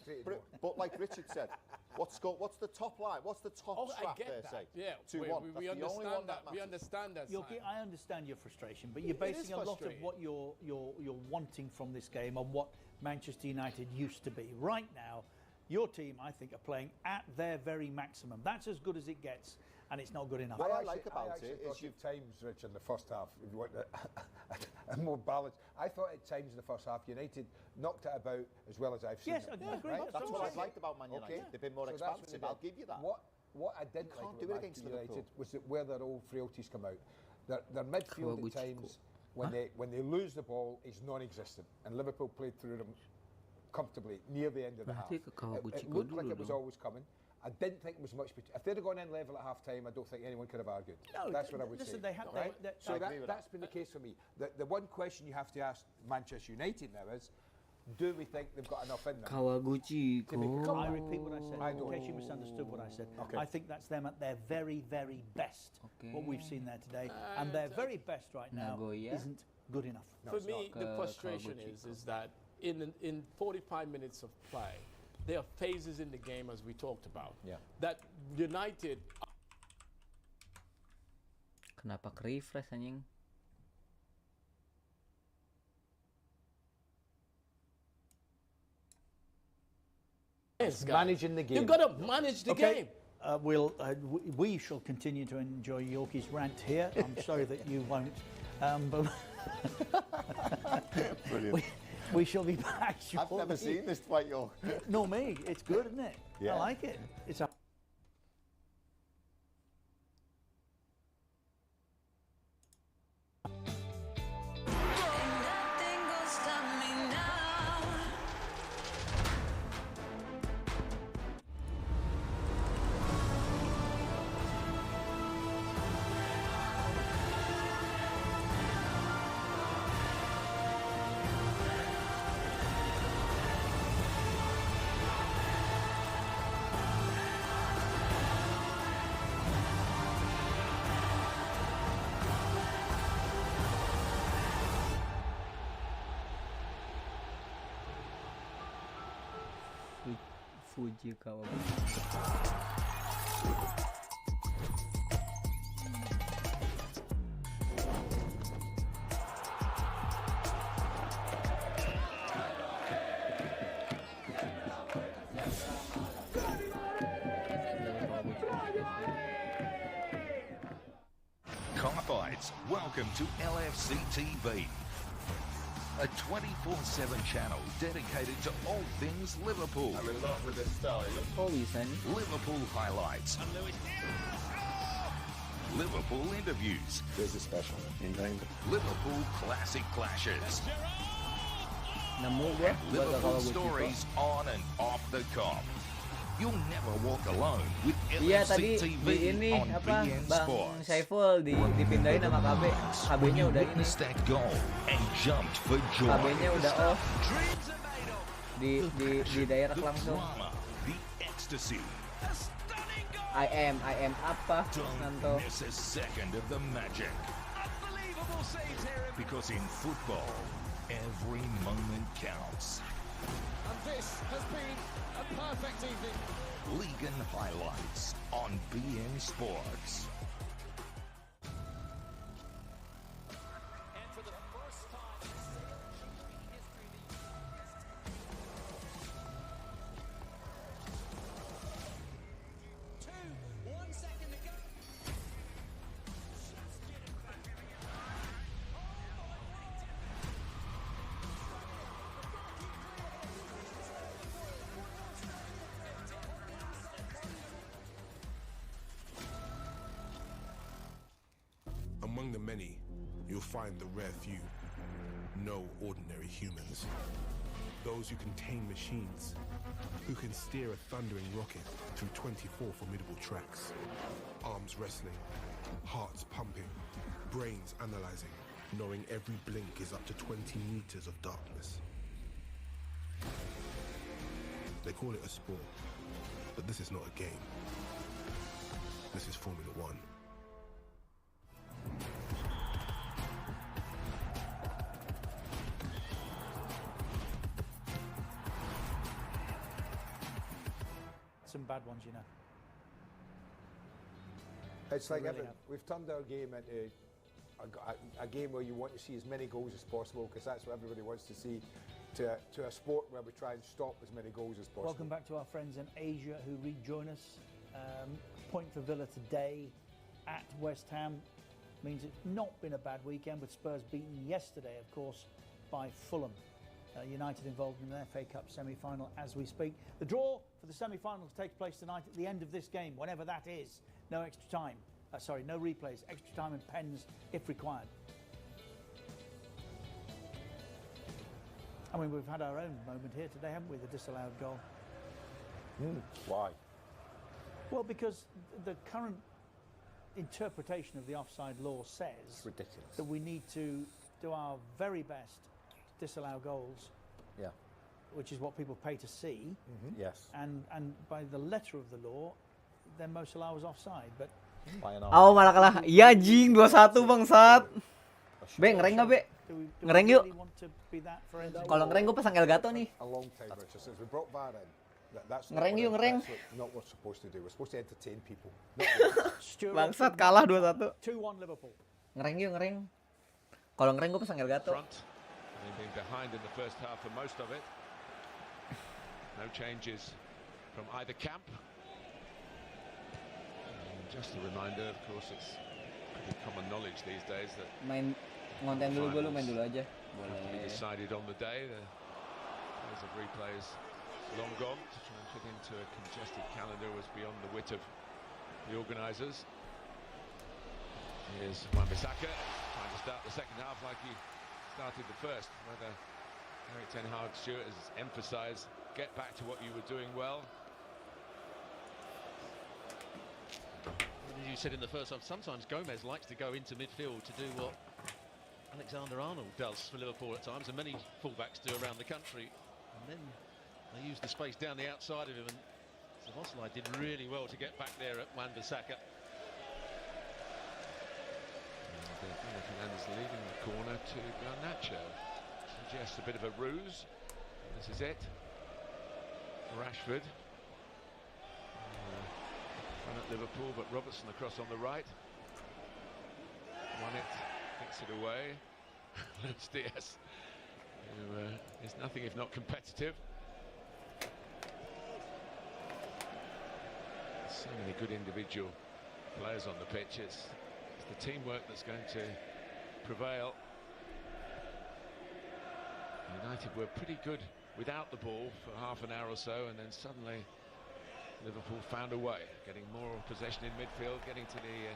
But like Richard said, what's the top line? What's the top Oh, I strap get there, that. say? Yeah, 2-1. we That's the only one understand that. We matters. understand that. Yoki, Simon. I understand your frustration, but you're It is basing a lot of frustrating. what you're wanting from this game on what Manchester United used to be. Right now, your team, I think, are playing at their very maximum. That's as good as it gets, and it's not good enough. What I actually- like about actually it thought is you- at times, Rich, in the first half, if you want a more balanced. I thought at times in the first half, United knocked it about as well as I've seen. Yes, them. I agree. Right? That's what all I've liked about Man United. Okay. They've been more So that's what expansive. they I'll did. give you that. What I didn't You can't like do it about against United Liverpool. was that where their old frailties come out. Their midfield Kawaguchi. at times, when they lose the ball, is non-existent. And Liverpool played through them comfortably near the end of the half. Berarti ke Kawaguchi It looked ko like dulu it was dong. always coming. I didn't think it was much. If they'd have gone in level at half time, I don't think anyone could have argued. No, That's what I would listen, say. they have- right? they- So I agree with that's been the case for me. The one question you have to ask Manchester United now is, do we think they've got enough in them? Kawaguchi To make it ko. come I repeat what I said, I in don't. case you misunderstood what I said. Okay. I think that's them at their very, very best, what we've seen there today. And their very best right now Nagoya. isn't good enough. For me, the Ke frustration Kawaguchi. is that in 45 minutes of play, there are phases in the game, as we talked about, Yeah. that United Kenapa ke-refresh anjing? is managing the game. You've got to manage the game. We shall continue to enjoy Yorkie's rant here. I'm sorry that you won't. But Brilliant. we shall be back I've never shortly. seen this fight, York. No, me. It's good, isn't it? Yeah. I like it. It's a Nothing gonna stop me now. Fuji Kawaguchi. Cockfights, welcome to LFC TV. A 24/7 channel dedicated to all things Liverpool. I'm in love with this style. Oh bisa nih. Liverpool highlights. Liverpool interviews. There's a special in England. Liverpool classic clashes. Nemu gua buat Liverpool Kawaguchi. stories on and off the cop. You'll never walk alone with Iya tadi LFC di TV ini on apa BN Bang Sports. Saiful dipindahin sama KB. KB-nya When you udah ini. witnessed that goal and jumped for joy. KB-nya udah off di direct The langsung. drama, the ecstasy. I am apa Don't Nanto. miss a second of the magic. Unbelievable scenes here. Because in football, every moment counts. And this has been a perfect evening. League and highlights on BN Sports. And for the first time in history, the 1 second to go. Among the many, you'll find the rare few. No ordinary humans. Those who can tame machines. Who can steer a thundering rocket through 24 formidable tracks. Arms wrestling. Hearts pumping. Brains analyzing. Knowing every blink is up to 20 meters of darkness. They call it a sport. But this is not a game. This is Formula One. some bad ones, you know. It's like really we've turned our game into a game where you want to see as many goals as possible, because that's what everybody wants to see, to a sport where we try and stop as many goals as possible. Welcome back to our friends in Asia who rejoin us. Point for Villa today at West Ham means it's not been a bad weekend, with Spurs beaten yesterday, of course, by Fulham. United involved in the FA Cup semi-final as we speak. The draw for the semi-finals takes place tonight at the end of this game, whenever that is. No extra time. No replays. Extra time and pens if required. I mean, we've had our own moment here today, haven't we? The disallowed goal. Why? Well, because the current interpretation of the offside law says It's ridiculous. that we need to do our very best to disallow goals. Yeah. Which is what people pay to see. Yes. And by the letter of the law, then Mo Salah was offside. But Oh, malah kalah. Iya jing 2-1 bangsat. Be, ngereng nggak, Be? do we Ngereng yuk. really want to be that forensic? Kalau ngereng gue pasang Elgato nih. A long time, Richard, since we brought VAR in. That's Ngereng yuk, ngereng. not what we're supposed to do. We're supposed to entertain people. Stuart Bangsat, kalah 2-1. 2-1 Liverpool. Ngereng yuk, ngereng. Kalau ngereng gue pasang Elgato. Front, and being behind in the first half for most of it. No changes from either camp. And just a reminder, of course, it's pretty common knowledge these days that Main ngonten dulu, gue lu main dulu aja. have to be Boleh. decided on the day. The days of replays long gone. To try and fit into a congested calendar was beyond the wit of the organisers. Here's Wan-Bissaka trying to start the second half like he started the first. Whether Erik ten Hag Stuart has emphasised get back to what you were doing well. As you said in the first half, sometimes Gomez likes to go into midfield to do what Alexander-Arnold does for Liverpool at times, and many fullbacks do around the country. And then they use the space down the outside of him, and Szoboszlai did really well to get back there at Wan-Bissaka. Fernandes leaving the corner to Garnacho. Suggests a bit of a ruse. This is it. Rashford. Run at Liverpool, but Robertson across on the right. Won it, kicks it away. Luis Diaz, who is nothing if not competitive. So many good individual players on the pitch. It's the teamwork that's going to prevail. United were pretty good without the ball for half an hour or so, and then suddenly Liverpool found a way, getting more possession in midfield, getting to the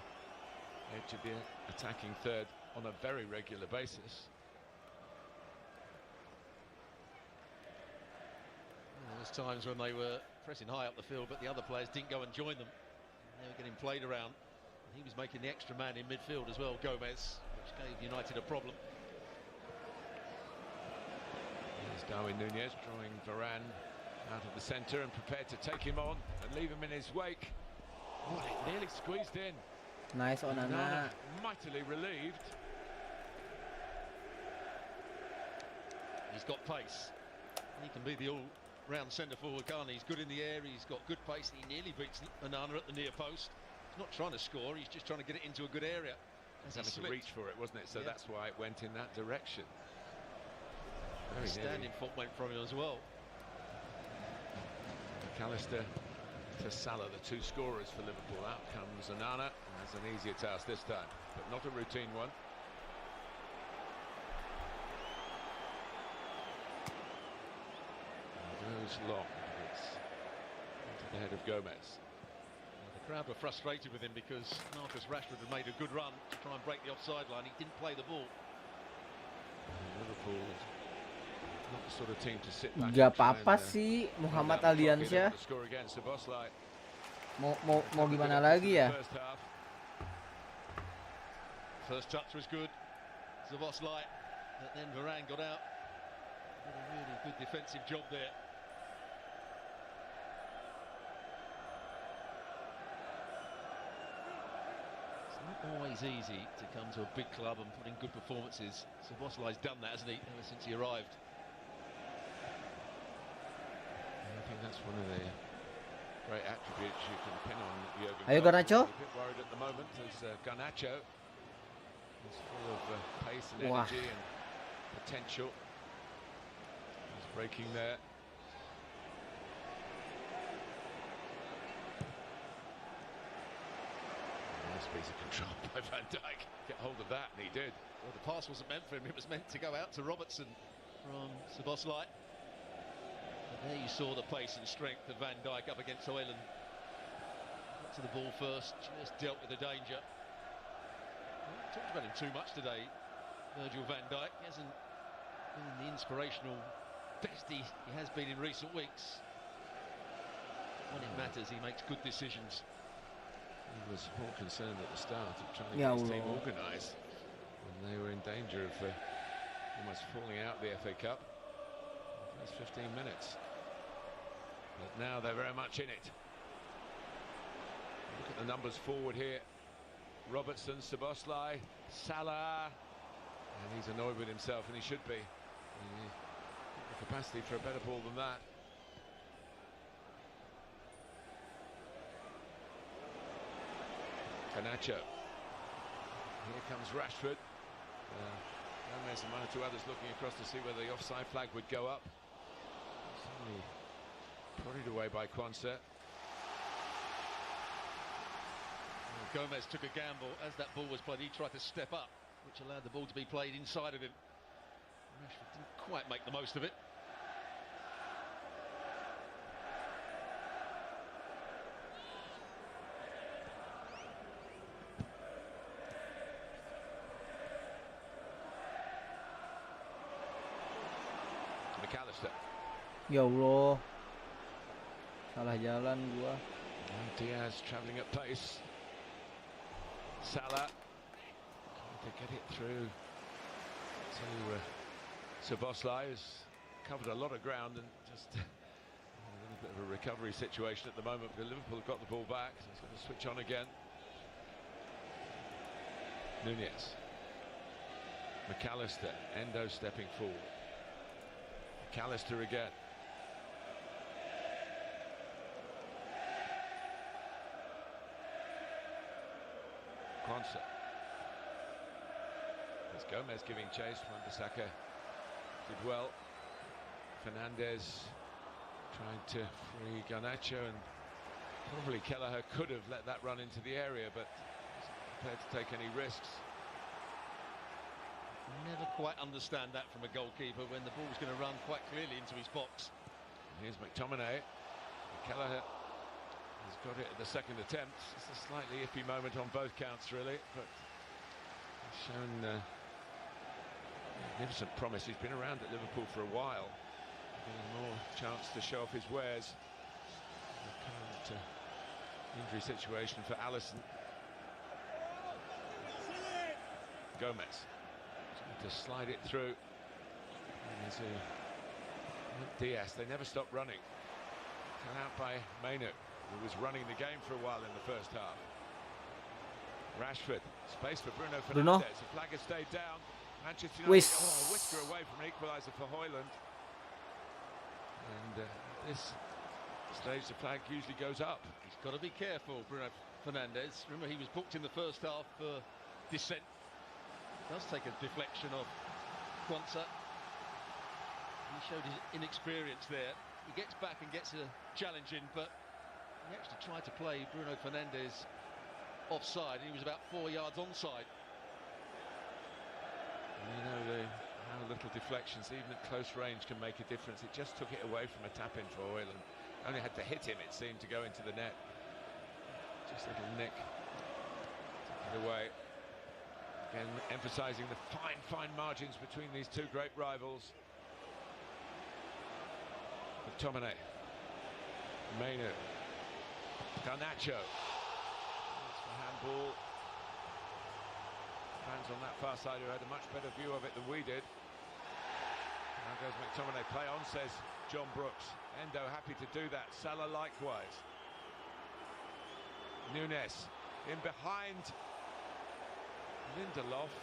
edge of the attacking third on a very regular basis. There was times when they were pressing high up the field, but the other players didn't go and join them. They were getting played around. He was making the extra man in midfield as well, Gomez, which gave United a problem. There's Darwin Núñez drawing Varane out of the centre and prepared to take him on and leave him in his wake. Oh, it nearly squeezed in. Nice Onana. Onana mightily relieved. He's got pace. He can be the all-round centre forward, can't he? He's good in the air, he's got good pace. He nearly beats Onana at the near post. He's not trying to score, he's just trying to get it into a good area. He's having to reach for it, wasn't it? So Yeah. that's why it went in that direction. The standing foot went from him as well. McAllister to Salah, the two scorers for Liverpool. Out comes Onana, and that's an easier task this time, but not a routine one. It goes long. It's into the head of Gomez. The crowd were frustrated with him because Marcus Rashford had made a good run to try and break the offside line. He didn't play the ball. Liverpool is not the sort of team to sit back. Gak apa-apa sih Muhammad Aldiansyah. Score again, Szoboszlai. Mau gimana lagi ya? First half. First touch was good, Szoboszlai, but then Varane got out. Did a really good defensive job there. It's not always easy to come to a big club and put in good performances. Szoboszlai's done that, hasn't he, ever since he arrived. I think that's one of the great attributes you can pin on Jurgen Ayo, Klopp. Garnacho. A bit worried at the moment as Garnacho is full of pace and Wah. energy and potential. He's breaking there. Nice piece of control by Van Dijk. Get hold of that, and he did. Well, the pass wasn't meant for him. It was meant to go out to Robertson from Szoboszlai. But there you saw the pace and strength of Van Dijk up against Højlund. Got to the ball first, just dealt with the danger. We haven't talked about him too much today, Virgil van Dijk. He hasn't been the inspirational best he has been in recent weeks. When it matters, he makes good decisions. He was more concerned at the start of trying to Ya get his team Allah. organised, and they were in danger of almost falling out the FA Cup in the first 15 minutes. But now they're very much in it. Look at the numbers forward here. Robertson, Szoboszlai, Salah, and he's annoyed with himself, and he should be. The capacity for a better ball than that. Garnacho. Here comes Rashford. Gomez and one or two others looking across to see whether the offside flag would go up. Suddenly prodded away by Quansah. Gomez took a gamble. As that ball was played, he tried to step up, which allowed the ball to be played inside of him. Rashford didn't quite make the most of it. McAllister. Ya Allah. Salah jalan gua. And Diaz travelling at pace. Salah trying to get it through to Szoboszlai, who's covered a lot of ground and just a little bit of a recovery situation at the moment, but Liverpool have got the ball back, so he's going to switch on again. Nunez. McAllister. Endo stepping forward. McAllister again. Quansah. There's Gomez giving chase. Wan-Bissaka did well. Fernandez trying to free Garnacho, and probably Kelleher could have let that run into the area, but wasn't prepared to take any risks. Never quite understand that from a goalkeeper when the ball's going to run quite clearly into his box. Here's McTominay. Kelleher has got it at the second attempt. It's a slightly iffy moment on both counts, really, but he's shown magnificent promise. He's been around at Liverpool for a while, getting more chance to show off his wares. The current injury situation for Alisson. Gomez trying to slide it through. And there's Diaz. They never stop running. Cut out by Mainu, who was running the game for a while in the first half. Rashford, space for Bruno Fernandes. The flag has stayed down. Manchester United, a whisker away from an equaliser for Højlund. And at this stage, the flag usually goes up. He's got to be careful, Bruno Fernandes. Remember, he was booked in the first half for dissent. Does take a deflection of Quansah. He showed his inexperience there. He gets back and gets a challenge in, but he actually tried to play Bruno Fernandes offside. He was about 4 yards onside. You know how little deflections, even at close range, can make a difference. It just took it away from a tap-in for Højlund. Only had to hit him, it seemed, to go into the net. Just a little nick. Took it away. Again, emphasising the fine margins between these two great rivals. McTominay. Mainu. Garnacho. It's for handball. Fans on that far side who had a much better view of it than we did. Now goes McTominay. Play on, says John Brooks. Endo happy to do that. Salah likewise. Nunez in behind Lindelof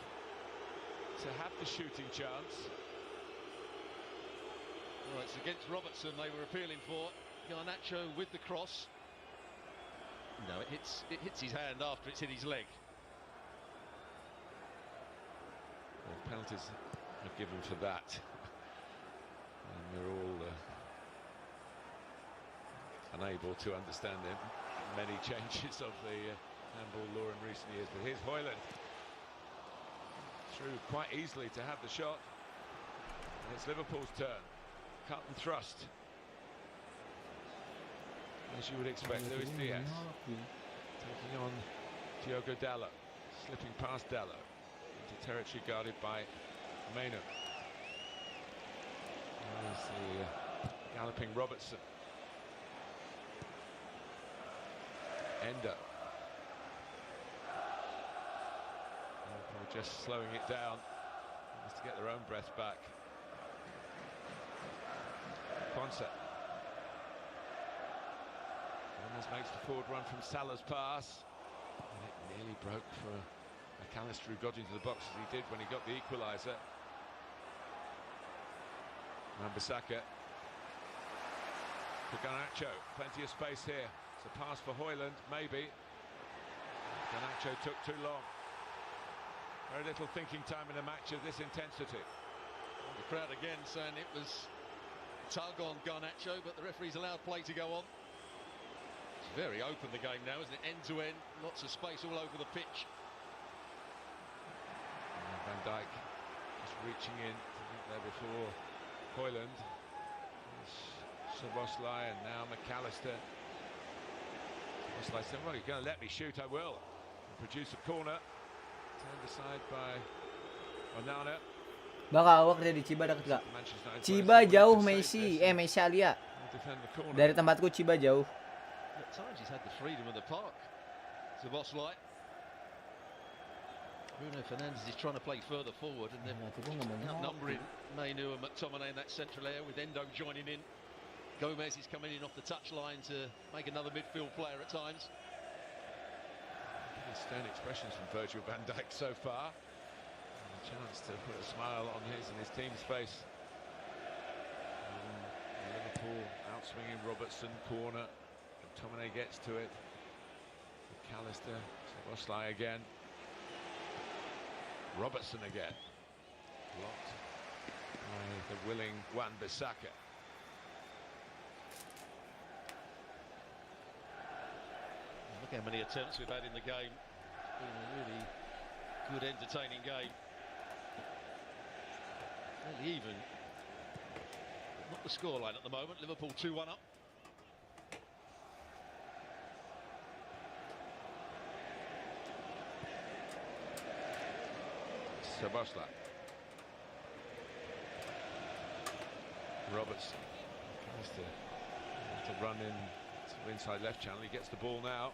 to have the shooting chance. Well, it's against Robertson they were appealing for. Garnacho with the cross. No, it hits his hand after it's hit his leg. Well, penalties are given for that, and they're all unable to understand the many changes of the handball law in recent years. But here's Hoyland through quite easily to have the shot, and it's Liverpool's turn. Cut and thrust, as you would expect. Luis Diaz taking on Diogo Dalot, slipping past Dalot into territory guarded by Mainu. There's the galloping Robertson. Endo. Liverpool just slowing it down just to get their own breath back. Quansah. Almost makes the forward run from Salah's pass, and it nearly broke for McAllister, who got into the box as he did when he got the equaliser. Wan-Bissaka for Garnacho, plenty of space here. It's a pass for Hoyland, maybe. Garnacho took too long. Very little thinking time in a match of this intensity. The crowd again saying it was tug on Garnacho, but the referee's allowed play to go on. It's very open, the game now, isn't it? End to end, lots of space all over the pitch. And Van Dijk just reaching in there before Hoyland. Szoboszlai and now McAllister. Szoboszlai said, well, you're going to let me shoot, I will. And produce a corner. Turned aside by Onana. Bakal awak dari Chiba deket gak? Chiba jauh Messi, Messi Alia. Dari tempatku Chiba jauh. At times he's had the freedom of the park. Szoboszlai. Bruno Fernandes is trying to play further forward, and they're outnumbering Mainu and McTominay in that central area, with Endo joining in. Gomez is coming in off the touchline to make another midfield player at times. Stern expressions from Virgil van Dijk so far. And a chance to put a smile on his and his team's face. Liverpool outswinging Robertson, corner. McTominay gets to it. McAllister, Szoboszlai again. Robertson again. Blocked by the willing Wan-Bissaka. Look how many attempts we've had in the game. It's been a really good, entertaining game. Fairly even. Not the scoreline at the moment. Liverpool 2-1 up. Szoboszlai. Robertson tries to run in to inside left channel. He gets the ball now.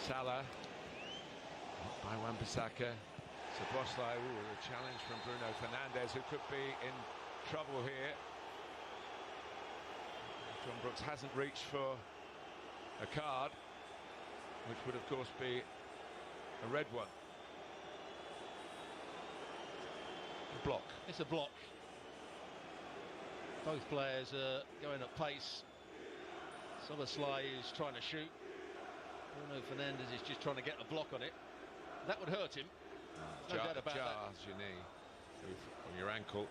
Salah by Wan-Bissaka. Szoboszlai, a challenge from Bruno Fernandes, who could be in trouble here. John Brooks hasn't reached for a card, which would of course be a red one. A block. It's a block. Both players are going at pace. Szoboszlai is trying to shoot. Bruno Fernandes is just trying to get a block on it. That would hurt him. No doubt about jars your knee on your ankle.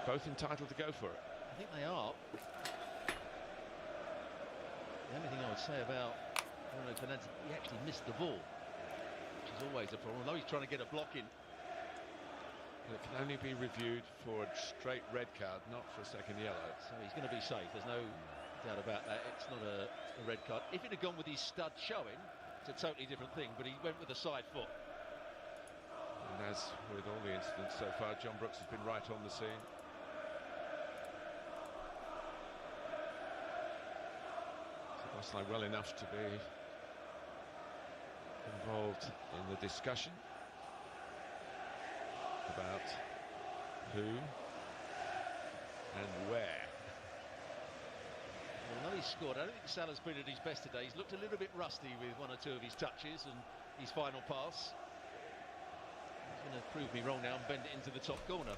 Both entitled to go for it. I think they are. The only thing I would say about Bruno Fernandes, he actually missed the ball, which is always a problem, although he's trying to get a block in. It can only be reviewed for a straight red card, not for a second yellow. So he's going to be safe, there's no doubt about that. It's not a red card. If it had gone with his stud showing, it's a totally different thing, but he went with the side foot. And as with all the incidents so far, John Brooks has been right on the scene. Szoboszlai well enough to be involved in the discussion about who and where. Although he scored, I don't think Salah's been at his best today. He's looked a little bit rusty with one or two of his touches and his final pass. He's going to prove me wrong now and bend it into the top corner.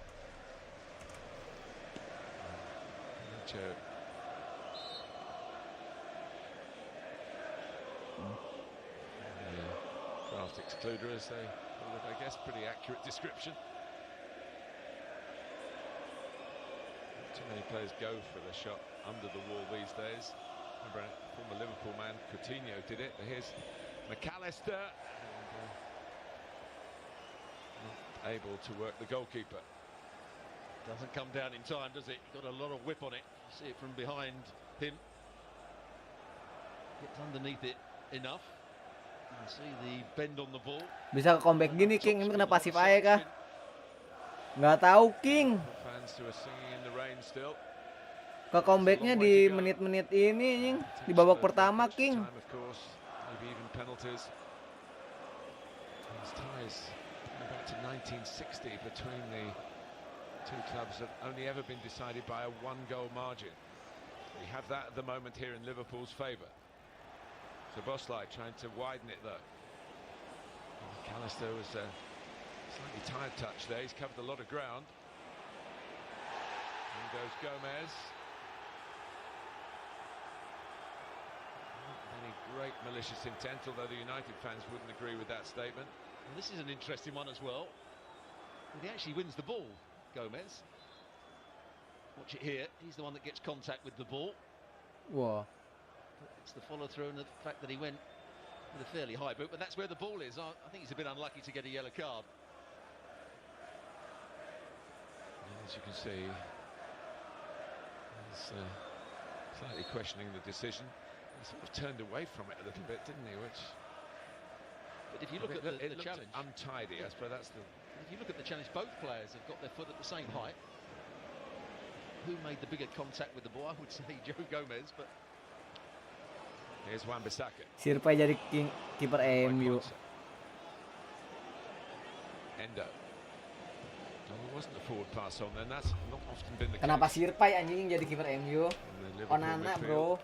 Draft excluder, as they call it, I guess, pretty accurate description. Not too many players go for the shot under the wall these days. Remember, former Liverpool man Coutinho did it. But here's McAllister, and, not able to work the goalkeeper. Doesn't come down in time, does it? Got a lot of whip on it. You see it from behind him. Gets underneath it enough. You can see the bend on the ball. Bisa ke comeback gini King, ini kena pasif aja kah? Nggak tahu King. Fans who are singing in the rain still. Ke comebacknya di menit-menit ini, di babak pertama King. Time, of course, maybe even penalties. These ties going back to 1960 between the two clubs have only ever been decided by a one-goal margin. We have that at the moment here in Liverpool's favour. Szoboszlai trying to widen it though. McAllister was a slightly tired touch there. He's covered a lot of ground. In goes Gomez. Not any great malicious intent, although the United fans wouldn't agree with that statement. And this is an interesting one as well. He actually wins the ball, Gomez. Watch it here. He's the one that gets contact with the ball. Wah. It's the follow through and the fact that he went with a fairly high boot, but that's where the ball is. I think he's a bit unlucky to get a yellow card. As you can see, he's slightly questioning the decision. He sort of turned away from it a little bit, didn't he? Which, but if you look at the challenge, untidy. I suppose that's the. If you look at the challenge, both players have got their foot at the same height. Who made the bigger contact with the ball? I would say Joe Gomez, but. Here's Wan-Bissaka. Sirpai jadi kiper MU. Endo. No, it wasn't a forward pass on then. That's not often been the case. Kenapa Sirpai anjing jadi kiper MU? Onana bro.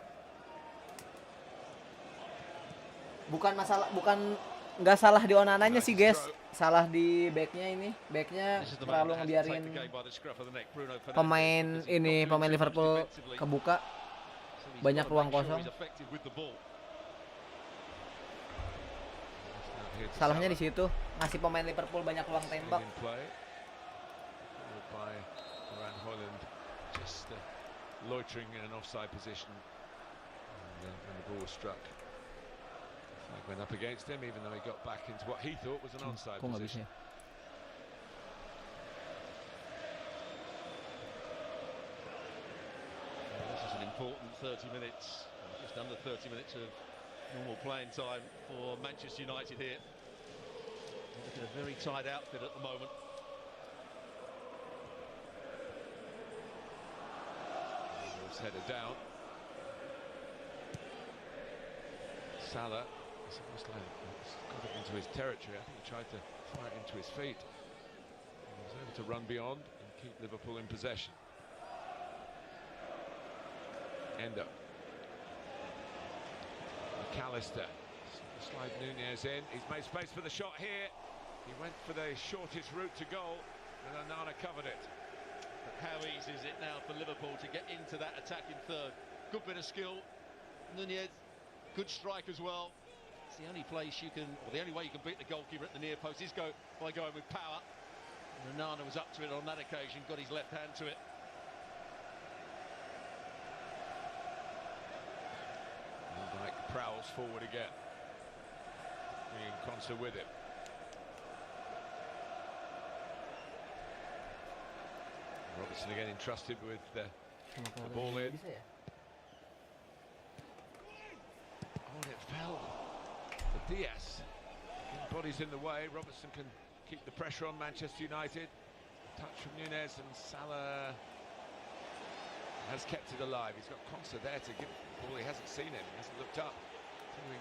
Bukan masalah, nggak salah di Onananya sih guys. Salah di backnya ini. Backnya terlalu ngebiarin pemain Liverpool kebuka. Banyak ruang kosong. Salahnya di situ, ngasih pemain Liverpool banyak ruang tembak. Loitering in an offside position, and when the ball was struck, it went up against him, even though he got back into what he thought was an onside position. Important 30 minutes, just under 30 minutes of normal playing time for Manchester United here. Look at a very tight outfit at the moment. Wolves headed down. Salah is almost like got it into his territory. I think he tried to fire it into his feet. He was able to run beyond and keep Liverpool in possession. Endo. McAllister. Slide Nunez in. He's made space for the shot here. He went for the shortest route to goal, and Onana covered it. But how easy is it now for Liverpool to get into that attacking third? Good bit of skill. Nunez, good strike as well. It's the only place you can, or the only way you can beat the goalkeeper at the near post is by going with power. And Onana was up to it on that occasion, got his left hand to it. Prowls forward again, bringing Konsa with him. Robertson again entrusted with the ball in. Oh, and it fell for Diaz. Bodies in the way. Robertson can keep the pressure on Manchester United. Touch from Nunez, and Salah has kept it alive. He's got Konsa there to give the ball. He hasn't seen him. He hasn't looked up.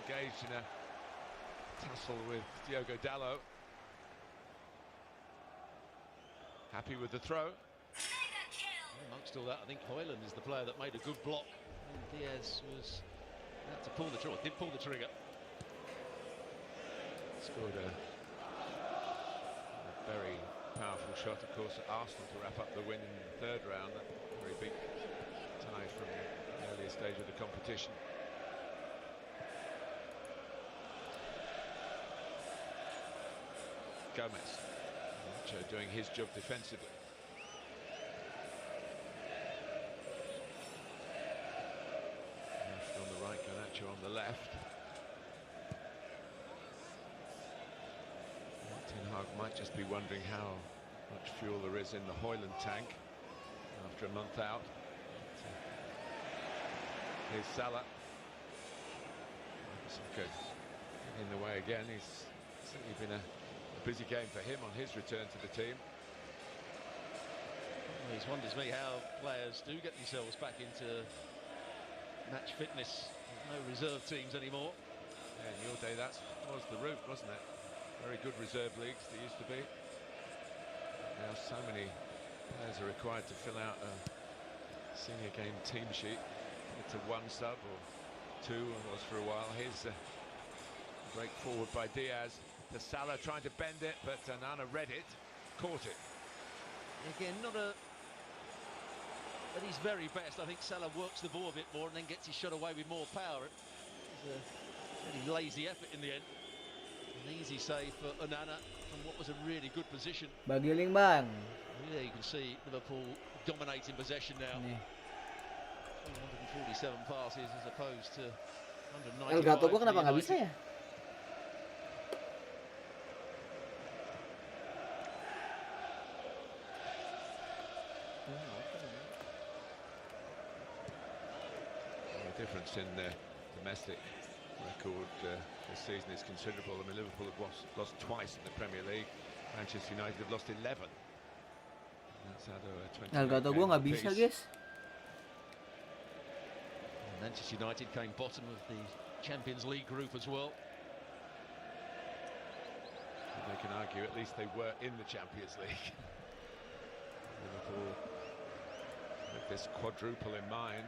Engaged in a tussle with Diogo Dalot. Happy with the throw. Amongst all that, I think Højlund is the player that made a good block. And Diaz was about to pull the trigger. Did pull the trigger. Scored a very powerful shot, of course, at Arsenal to wrap up the win in the third round. That very big tie from the earlier stage of the competition. Gomez, doing his job defensively. Rashford on the right, Garnacho on the left. Ten Hag might just be wondering how much fuel there is in the Hoyland tank after a month out. Here's Salah. Okay, in the way again. He's certainly been a busy game for him on his return to the team. Well, it wonders me how players do get themselves back into match fitness. There's no reserve teams anymore. Yeah, in your day that was the route, wasn't it? Very good reserve leagues there used to be. Now so many players are required to fill out a senior game team sheet. It's a one sub or two, it was for a while. Here's a break forward by Diaz to Salah, trying to bend it, but Nana read it, caught it. Again, not at his very best. I think Salah works the ball a bit more and then gets his shot away with more power. It's a really lazy effort in the end. An easy save for Onana from what was a really good position. Bagiling bang. Yeah, you can see Liverpool dominating possession now. Nih. 147 passes as opposed to 195. Elgato gua kenapa nggak bisa ya? The difference in the domestic record this season is considerable. I mean, Liverpool have lost twice in the Premier League. Manchester United have lost 11. That's out of a 20. Elgato gua nggak bisa, guys. Manchester United came bottom of the Champions League group as well. They can argue at least they were in the Champions League. Liverpool with this quadruple in mind.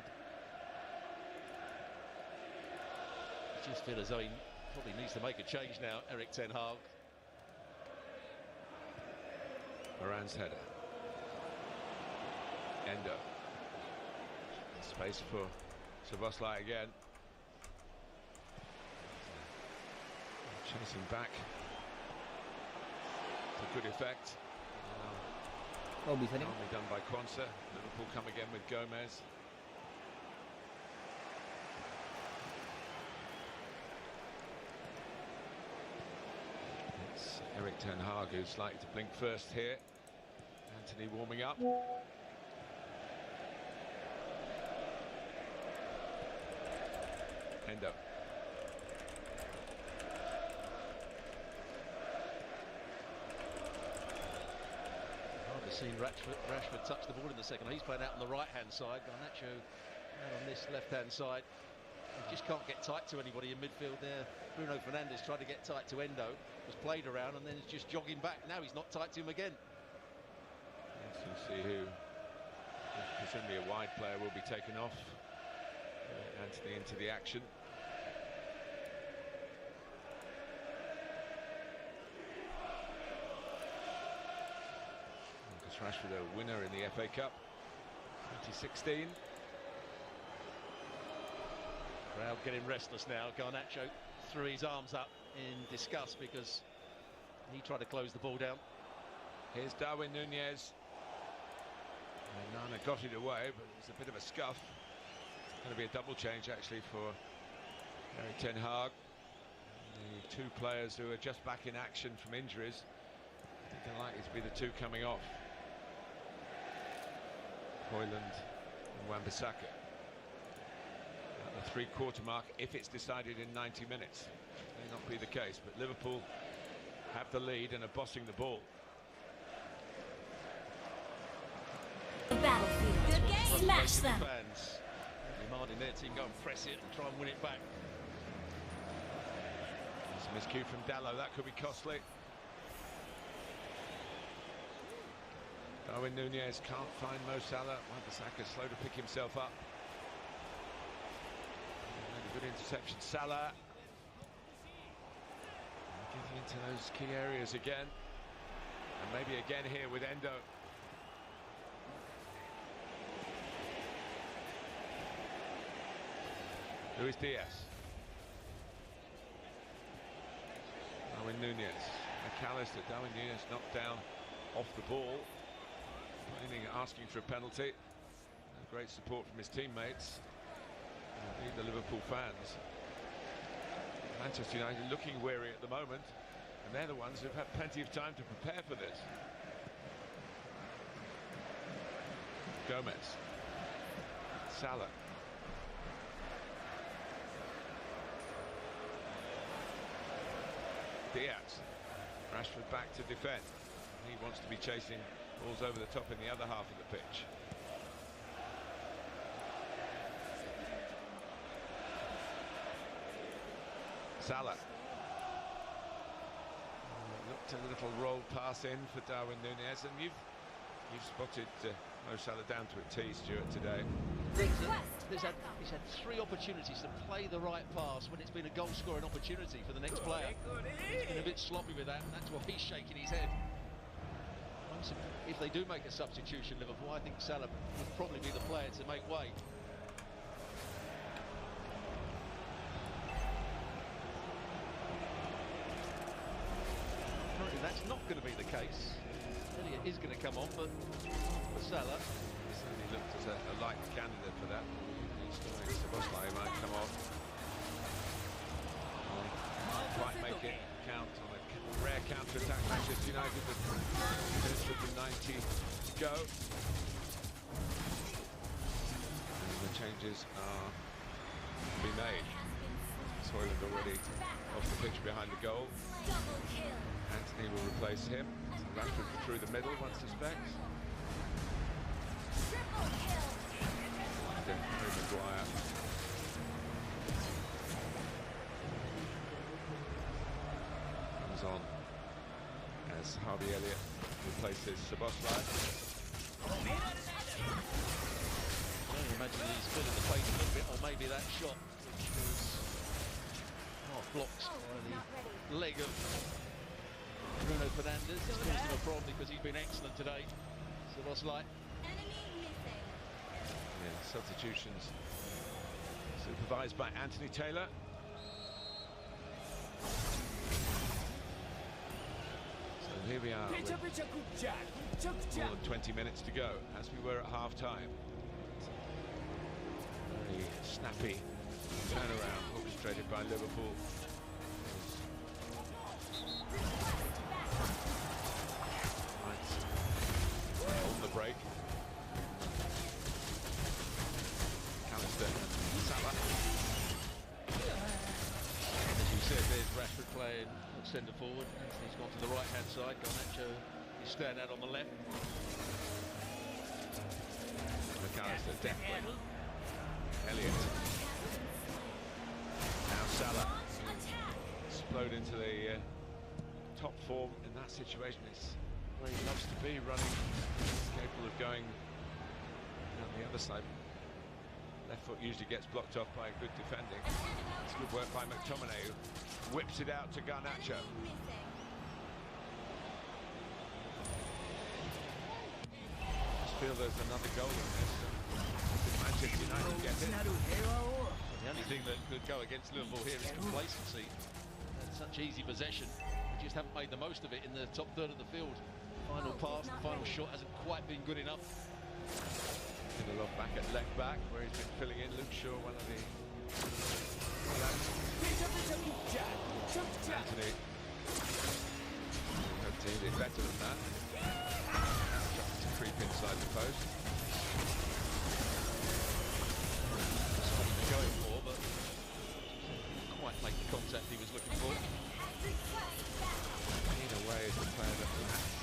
I just feel as though he probably needs to make a change now, Erik ten Hag. Moran's header. Endo. Space for Szoboszlai again. Chasing back to good effect. Oh, bisa nih. Only done by Quansah. Liverpool come again with Gomez. It's Erik ten Hag who's likely to blink first here. Anthony warming up. Endo. Hardly seen Rashford touch the ball in the second. He's playing out on the right-hand side. Garnacho out on this left-hand side. He just can't get tight to anybody in midfield there. Bruno Fernandes tried to get tight to Endo, was played around and then is just jogging back. Now he's not tight to him again. Yes, we'll see who, presumably a wide player, will be taken off. Anthony into the action. Marcus Rashford, a winner in the FA Cup 2016. Crowd getting restless now. Garnacho threw his arms up in disgust because he tried to close the ball down. Here's Darwin Núñez. And Nana got it away, but it was a bit of a scuff. It's going to be a double change actually for Erik ten Hag. The two players who are just back in action from injuries. I think they're likely to be the two coming off. Hoyland and Wan-Bissaka. At the three-quarter mark, if it's decided in 90 minutes. May not be the case, but Liverpool have the lead and are bossing the ball. The battlefield. Good game. Smash them. Fans demanding their team go and press it and try and win it back. There's a miscue from Dallo, that could be costly. Darwin Núñez can't find Mo Salah. Wan-Bissaka slow to pick himself up. And a good interception, Salah. Getting into those key areas again. And maybe again here with Endo. Luis Diaz. Darwin Núñez. McAllister. Darwin Núñez knocked down off the ball. Asking for a penalty. Great support from his teammates. Indeed, the Liverpool fans. Manchester United looking weary at the moment, and they're the ones who've had plenty of time to prepare for this. Gomez. Salah. Diaz. Rashford back to defend. He wants to be chasing balls over the top in the other half of the pitch. Salah. Looked a little roll pass in for Darwin Núñez, and you've spotted Mo Salah down to a tee, Stuart, today. He's had 3 opportunities to play the right pass when it's been a goal-scoring opportunity for the next player. He's been a bit sloppy with that, and that's why he's shaking his head. If they do make a substitution, Liverpool, I think Salah would probably be the player to make way. Apparently that's not going to be the case. Elliott is going to come on, but for Salah, He certainly looked as a light candidate for that. Szoboszlai might come off. Can't quite make it count on a rare counter-attack. Manchester United with minutes with the 90 to go. And the changes are to be made. Soyland already off the pitch behind the goal. Anthony will replace him. Rashford through the middle, one suspects. Harry Maguire. Comes on as Harvey Elliott replaces Szoboszlai. I imagine he's feeling the pace a little bit, or maybe that shot, which was blocked by the leg of Bruno Fernandes. It's caused him a problem because he's been excellent today. Szoboszlai. Yeah, substitutions supervised by Anthony Taylor. So here we are with more than 20 minutes to go, as we were at half-time. Very snappy turnaround orchestrated by Liverpool. On the break. Salah. As you said, there's Rashford playing centre forward. Anthony's gone to the right hand side. Garnacho is standing out on the left. McAllister definitely. Elliott. Now Salah. Explode into the top form in that situation. It's where he loves to be, running. He's capable of going down the other side. Left foot usually gets blocked off by good defending. It's good work by McTominay, who whips it out to Garnacho. I just feel there's another goal in this. Manchester United get it. The only thing that could go against Liverpool here is complacency. And such easy possession. They just haven't made the most of it in the top third of the field. Final pass, the final shot hasn't quite been good enough. Lindelof back at left back, where he's been filling in. Luke Shaw, one of the Anthony did it better than that. Trying to creep inside the post. That's what he was going for, but didn't quite make the contact he was looking for. In a way, is the player that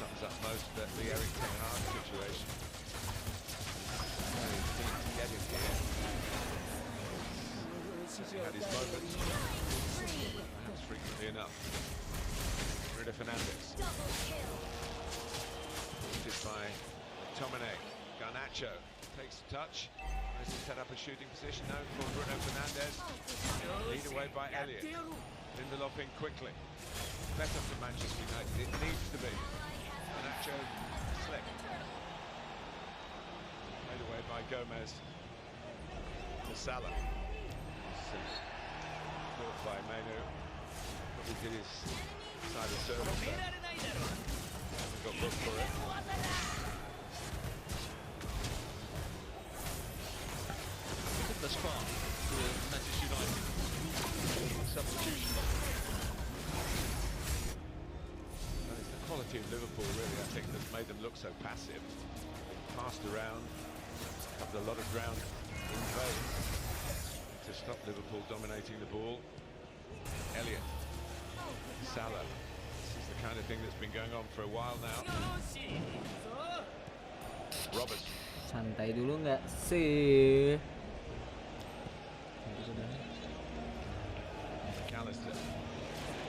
sums up most of the Eric Ten Hag situation. Very keen to get him here. He had his moments, perhaps frequently enough. Bruno Fernandes. Lifted by McTominay. Garnacho takes the touch. As he set up a shooting position now for Bruno Fernandes. Lead away by Elliott. Lindelof in quickly. Better for Manchester United. It needs to be. Nacho, slick. Made away by Gomez. To Salah. Caught by Menu. Probably did his side of service. Got booked for it. The spark to Manchester United. Substitution. It's the quality of Liverpool, really, I think, that's made them look so passive. They've passed around, covered a lot of ground in vain to stop Liverpool dominating the ball. Elliott, Salah. This is the kind of thing that's been going on for a while now. Roberts. Santai dulu nggak sih? McAllister.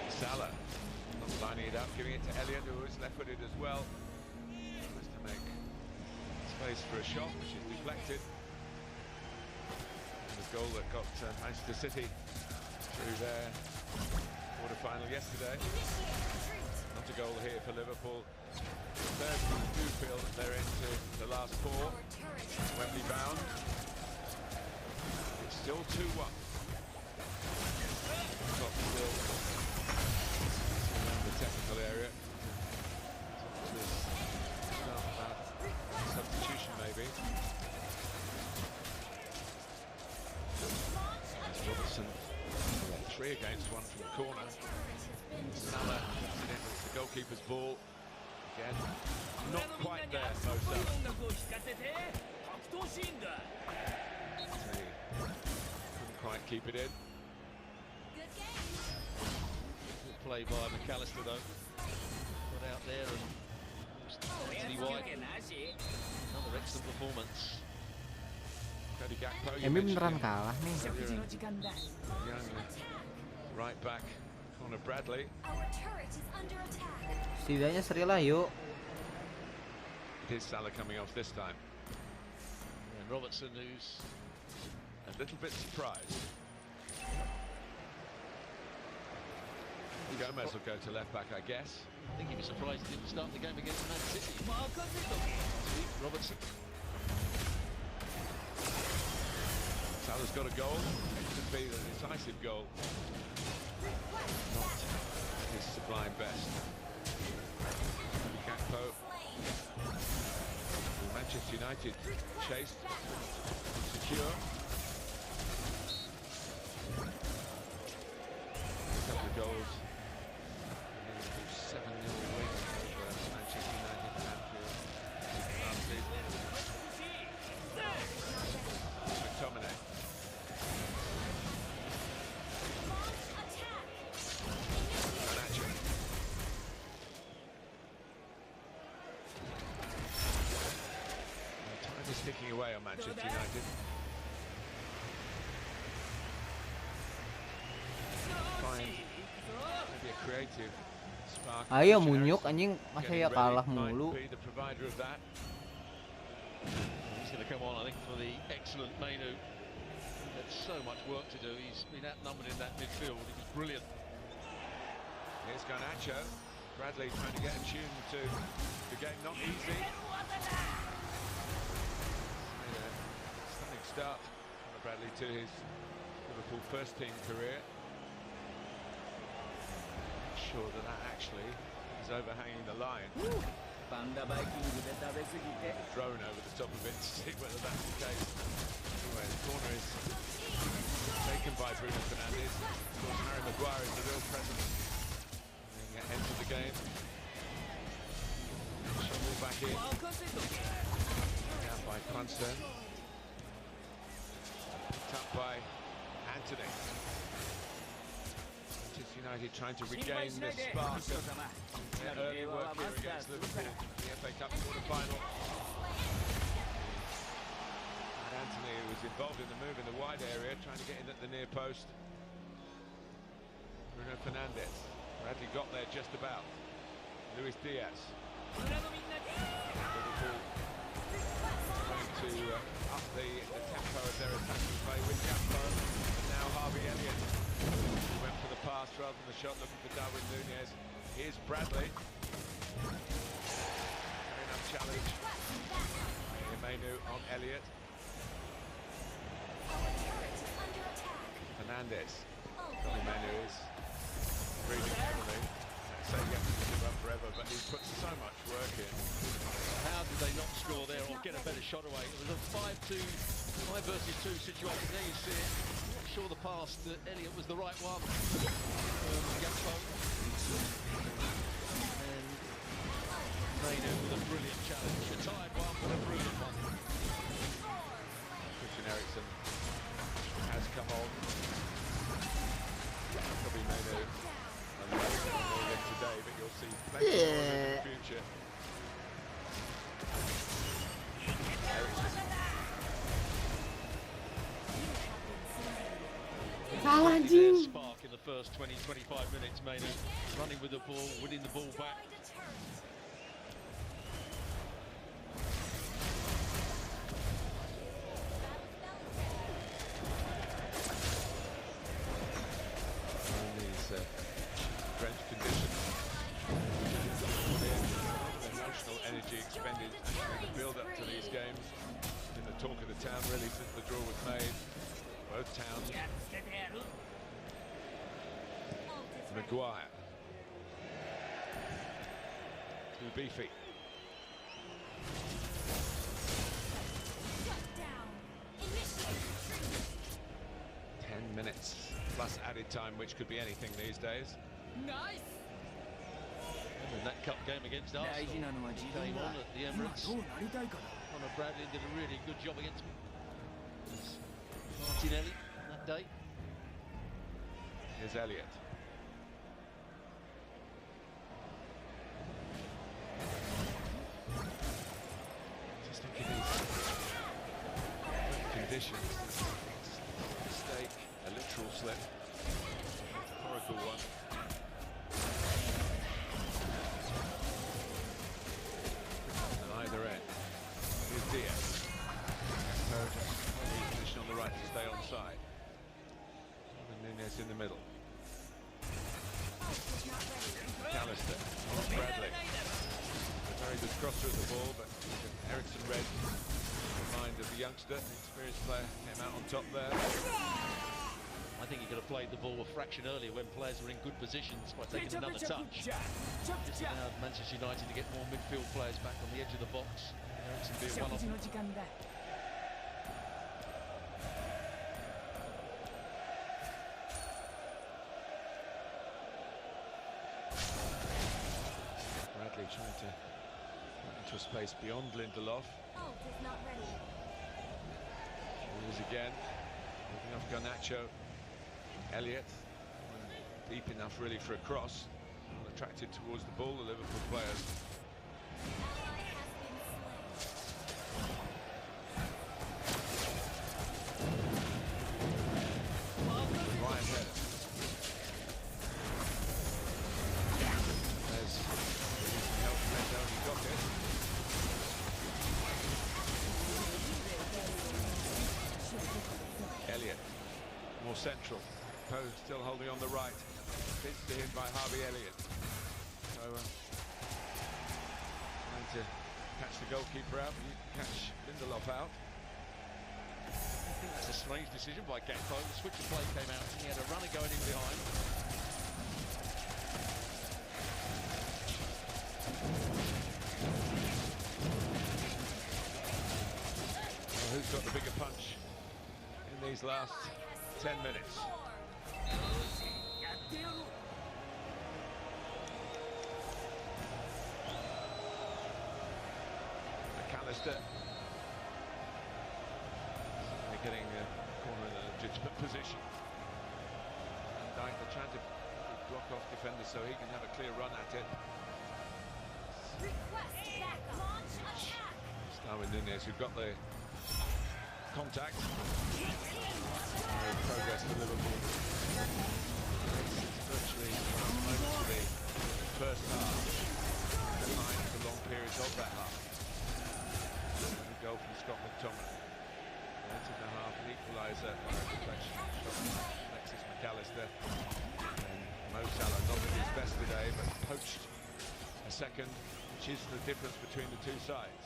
Salah. Not lining it up, giving it to Elliott, who is left-footed as well. Tries to make space for a shot, which is deflected. And the goal that got Manchester City through their quarter-final yesterday. Not a goal here for Liverpool. Spurs do feel that they're into the last four. Wembley bound. It's still 2-1. Got still around the technical area. Talk about substitution maybe. Robertson, 3 against 1 from the corner. Salah puts it in, it's the goalkeeper's ball. Again, not quite there, Mo Salah. Couldn't quite keep it in. Good play by McAllister though. Got out there and Anthony White. Another excellent performance. Cody Gakpo, MU beneran kalah nih. Young right back, Conor Bradley. Setidaknya seri lah yuk. It is Salah coming off this time. And Robertson, who's A little bit surprised. Gomez will go to left back, I guess. I think he was surprised he didn't start the game against Man City. Robertson. Salah's got a goal. It could be the decisive goal. Not his sublime best. Gakpo. Manchester United chased, secure. A couple of goals. 7-0 win over Manchester United at Anfield last season. McTominay. Nacho. Time is ticking away on Manchester United. Find maybe a creative spark. Ayo Munyuk anjing, masa ya kalah mulu. Be the provider of that. He's going to come on, I think, for the excellent Menu. Had so much work to do. He's been outnumbered in that midfield. He was brilliant. Here's Garnacho. Bradley trying to get a tune to the game. Not easy. Made a stunning start on Bradley to his Liverpool first team career. Not sure that actually is overhanging the line. Drone over the top of it to see whether that's the case. Anyway, the corner is taken by Bruno Fernandes. Of course, Harry Maguire is the real presence. Entered the game. Shovel back in. Out by Cranston. Picked up by Anthony. Manchester United trying to regain the spark of their early work here against Liverpool in the FA Cup quarter-final. And Anthony, who was involved in the move in the wide area, trying to get in at the near post. Bruno Fernandes. Bradley got there just about. Luis Diaz. Liverpool trying to up the tempo of their attacking play with Gakpo. And now Harvey Elliott. He went for the pass rather than the shot, looking for Darwin Núñez. Here's Bradley. challenge. Menu on Elliott. Fernandez. Menu is breathing heavily. So he gets to give up forever, but he's put so much work in. How did they not score there or get a better shot away? It was a 5 versus 2 situation. There you see it. I'm not sure the pass to Elliott was the right one. Gakpo. And Menu with a brilliant challenge. A tied one, but a brilliant one. Christian Eriksen has come on. Probably Menu more than today, but you'll see plenty more in the future. Their spark in the first 20-25 minutes, Menu running with the ball, winning the ball back. French conditions. The emotional energy expended in the build-up to these games. Been the talk of the town really since the draw was made. Both towns. Maguire. Too beefy. 10 minutes plus added time, which could be anything these days. Nice. And that cup game against Arsenal came on at the Emirates. Conor Bradley did a really good job against Martinelli on that day. Here's Elliott. Just think of these conditions. Mistake, a literal slip, metaphorical one. And either end. Here's Diaz. Position on the right to stay onside. And Nunez in the middle. McAllister. Bradley. A very good crosser of the ball, but Eriksen read the mind of the youngster. The experienced player came out on top there. I think he could have played the ball a fraction earlier when players were in good positions by taking another touch. Just allowed Manchester United to get more midfield players back on the edge of the box. Eriksen being one of them. Bradley trying to get into a space beyond Lindelof. Moves again. Moving off Garnacho. Elliott. Deep enough really for a cross. Attracted towards the ball, the Liverpool players. Ryan header. There's help, Mendo, he got it. Elliott, more central. Poe still holding on the right. Pitched to him by Harvey Elliott. So trying to catch the goalkeeper out, but you can catch Lindelof out. I think that's a strange decision by Gakpo. The switch of play came out and he had a runner going in behind. Well, who's got the bigger punch in these last 10 minutes? McAllister getting the corner in a legitimate position. And Dyke, they're trying to block off defenders so he can have a clear run at it. Start with Nunez, who've got the contact. Progress for Liverpool. It's virtually moments of the first half. Behind the long periods of that half. The goal from Scott McTominay. Into the half, an equaliser by a deflection shot from Alexis McAllister. And Mo Salah not at his best today, but poached a second, which is the difference between the two sides.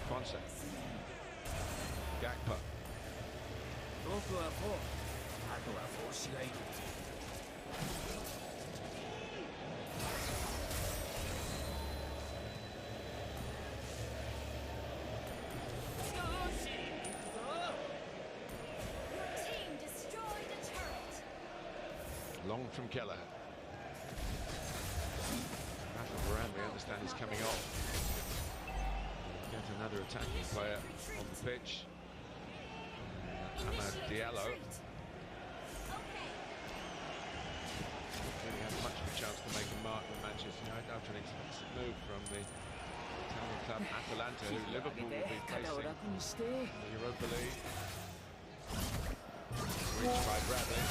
Quanse. Gakpo. Long from Kelleher. Rafa Varane, we understand, is coming off. Get another attacking player on the pitch. Amad Diallo. Didn't really have much of a chance to make a mark with Manchester United after an expensive move from the Italian club Atalanta, who Liverpool will be facing in the Europa League. Reached by Bradley.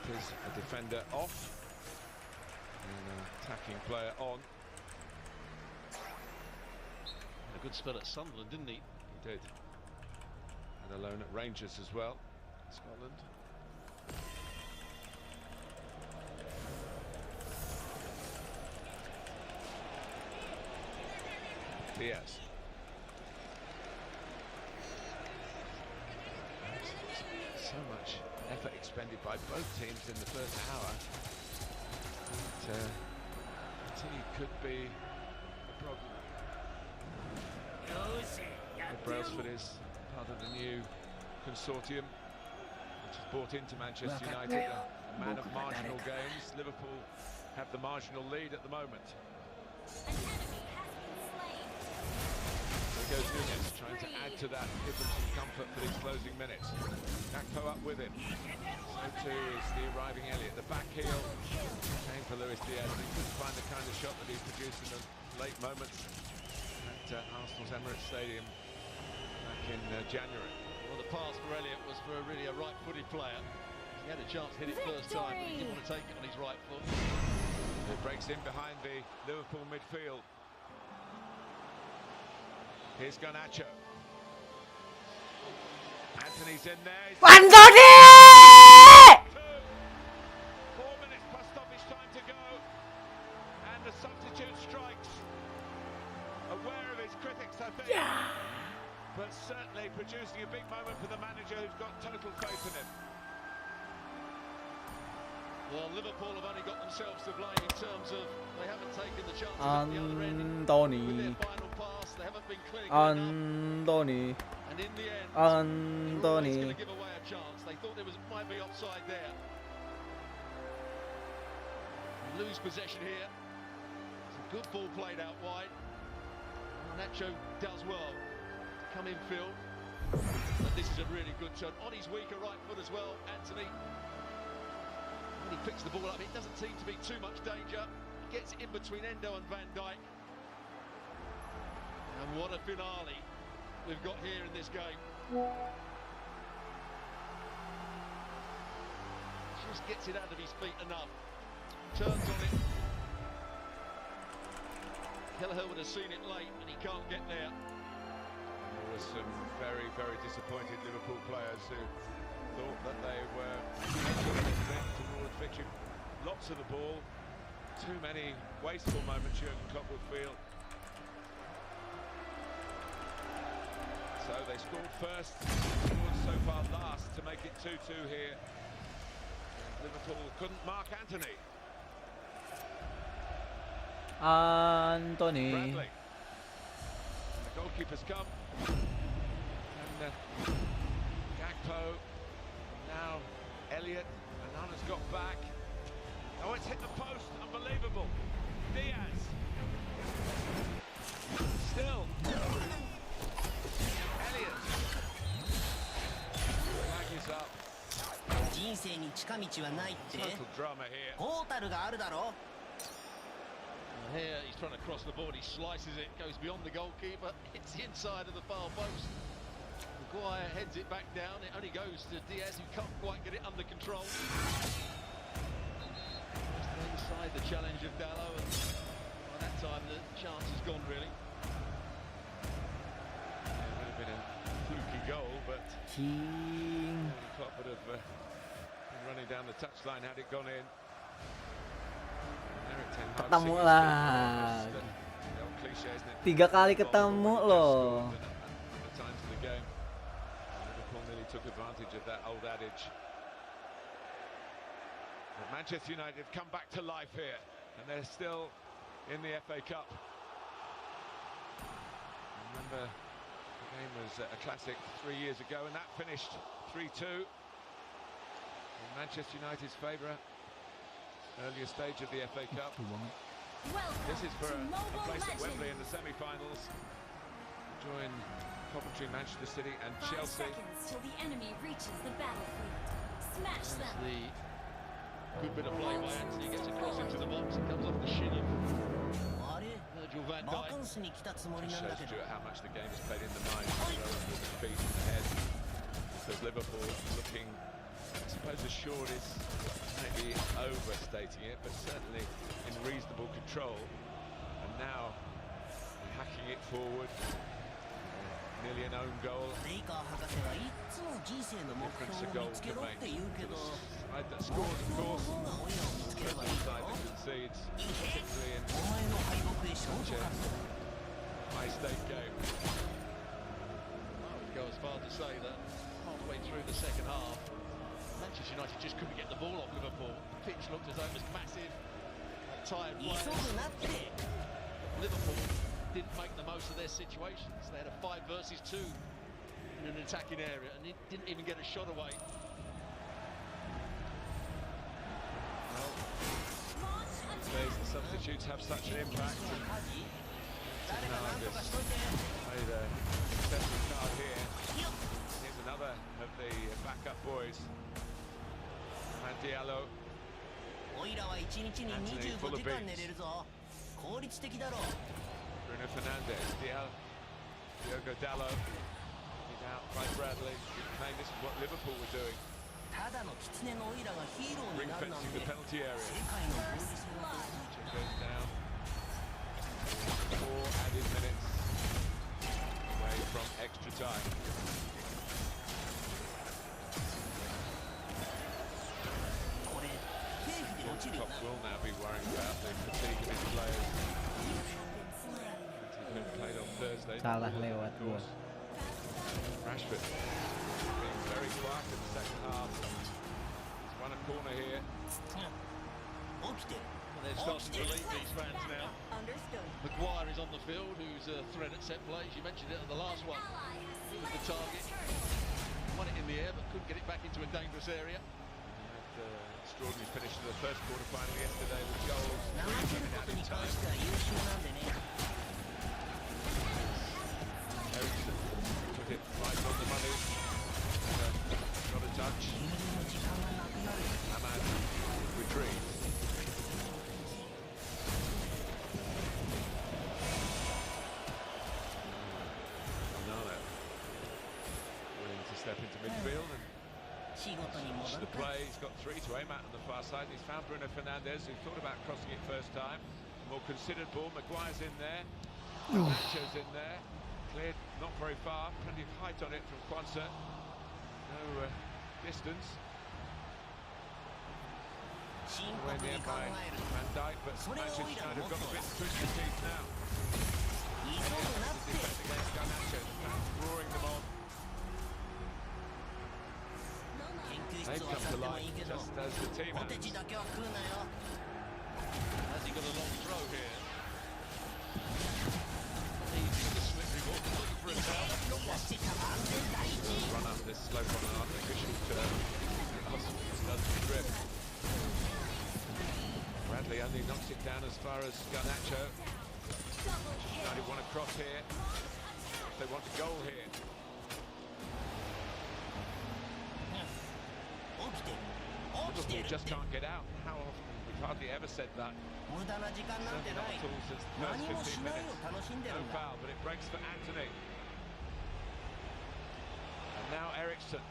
It is a defender off and an attacking player on. A good spell at Sunderland, didn't he? He did. And a loan at Rangers as well, Scotland. Diaz. So much effort expended by both teams in the first hour. It could be a problem. Brailsford is part of the new consortium which is brought into Manchester United, a man of marginal gains. Liverpool have the marginal lead at the moment. There goes Nunes, trying to add to that, give them some comfort for these closing minutes. Gakpo up with him. So too is the arriving Elliott. The back heel came for Luis Diaz. He couldn't find the kind of shot that he produced in the late moments at Arsenal's Emirates Stadium back in January. Well, the pass for Elliott was for really a right-footed player. He had a chance to hit it first time, but he didn't want to take it on his right foot. It breaks in behind the Liverpool midfield. Here's Garnacho. Anthony's in there. Anthony! 4 minutes plus stoppage time to go. And the substitute strikes. Aware of his critics, I think. Yeah. But certainly producing a big moment for the manager, who's got total faith in him. Well, Liverpool have only got themselves to blame in terms of they haven't taken the chance at the other end. With their final pass, they haven't been clinical enough. And in the end, they were always going to give away a chance. They thought there might be offside there. Lose possession here. It's a good ball played out wide. Nacho does well to come in field. But this is a really good turn on his weaker right foot as well, Anthony. He picks the ball up, it doesn't seem to be too much danger. He gets in between Endo and Van Dijk. And what a finale we've got here in this game. Just gets it out of his feet enough. Turns on it. Kelleher would have seen it late, and he can't get there. There were some very, very disappointed Liverpool players who thought that they were towards victory. Lots of the ball, too many wasteful moments, Jurgen Klopp would feel. So they scored first, scored so far last to make it 2-2 here. Liverpool couldn't mark Anthony. Bradley. And the goalkeeper's come. And Gakpo. Now Elliott, and Nana's got back. Oh, it's hit the post, unbelievable. Diaz. Still. Elliott. Flag is up. Total drama here. Here he's trying to cross the board, he slices it, goes beyond the goalkeeper, hits the inside of the far post. Maguire heads it back down, it only goes to Diaz, who can't quite get it under control. Just inside the challenge of Dallo, and by that time the chance is gone really. Yeah, Anjing. Klopp would have been running down the touchline had it gone in. Eric Ten Hag Ketemu singing lah. the old cliche, isn't it? 3 kali ketemu loh. The times of the game. Liverpool nearly took advantage of that old adage. But Manchester United have come back to life here, and they're still in the FA Cup. Remember, the game was a classic 3 years ago, and that finished 3-2 in Manchester United's favour. Earlier stage of the FA Cup. This is for a place at Wembley in the semi-finals. Join Coventry, Manchester City, and 5 Chelsea. seconds till the enemy reaches the battlefield. Smash them. The good bit of play by Anthony, gets across into the box, it comes off the shin of Virgil van Dijk. Just shows Stuart how much the game is played in the mind rather than with the feet and the head. Because Liverpool looking, I suppose, assured is maybe overstating it, but certainly in reasonable control. And now hacking it forward, nearly an own goal. Difference a goal can make. For the side that scores, of course, but the side that concedes, particularly in such a high-stake game. I would go as far to say that halfway through the second half, Manchester United just couldn't get the ball off Liverpool. The pitch looked as though it was massive, tired players. Liverpool didn't make the most of their situations. They had a 5 versus 2 in an attacking area and it didn't even get a shot away. Well, days the substitutes have such an impact. Fernandes played a successful card here. Here's another of the backup boys. And Diallo. Anthony full of beans. Bruno Fernandes, Diogo Dallo, he's out by Bradley. Claim this is what Liverpool were doing. Ring fencing the penalty area. Check goes down. 4 added minutes away from extra time. Klopp will now be worrying about the fatigue of his players. Played on Thursday. Salah lewat gua. Rashford being very quiet in the second half. He's won a corner here. Well, they're starting to lead these fans now. Understood. Maguire is on the field, who's a threat at set plays. You mentioned it at the last one. He was the target. Won it in the air, but couldn't get it back into a dangerous area. Extraordinary finish to the first quarter final yesterday with goals. Ericsson put it right on the money. Got a touch. Ahmad retrieves. Nana willing to step into midfield and watch the play. He's got 3 to aim at on the far side. He's found Bruno Fernandes, who thought about crossing it first time. More considered ball. Maguire's in there. Nacho's in there. Cleared not very far. Plenty of height on it from Kwanzaa. No distance. Away in the end by Van Dijk, but Manchester United have got a bit twisted teeth now. Defense against Garnacho. The fans roaring them on. They've come to life just as the team has. Has he got a long throw here? Easy to slippery ball, looking for a foul. Run up this slope on an artificial turn. Does the grip. Bradley only knocks it down as far as Garnacho. United want to cross here. They want a goal here. Liverpool just can't get out. How often? We've hardly ever said that. Certainly not at all since the first 15 minutes. No foul, but it breaks for Anthony. And now Ericsson.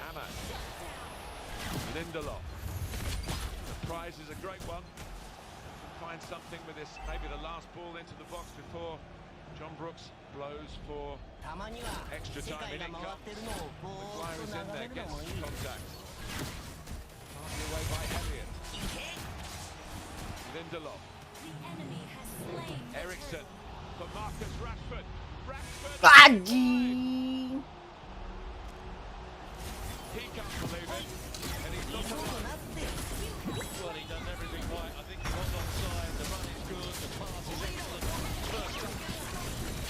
Ahmad. Lindelof. The prize is a great one. Find something with this, maybe the last ball into the box before John Brooks blows for extra time in it comes. Maguire is in there, gets contact. Partly away by Elliott. Lindelof. Ericsson for Marcus Rashford. Anjing. He can't believe it. And he's not alone. Well, he done everything right. I think he was offside. The run is good. The pass is excellent. First time,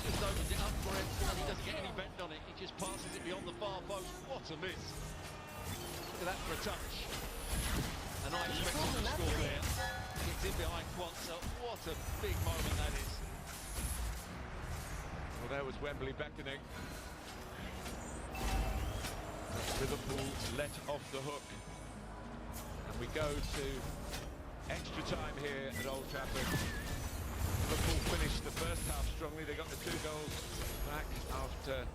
just opens it up for him, and he doesn't get any bend on it. He just passes it beyond the far post. What a miss! Look at that for a touch. And I expect him to score there. Gets in behind Kwanzaa. What a big moment that is. Well, there was Wembley beckoning. Liverpool let off the hook. And we go to extra time here at Old Trafford. Liverpool finished the first half strongly. They got the 2 goals back after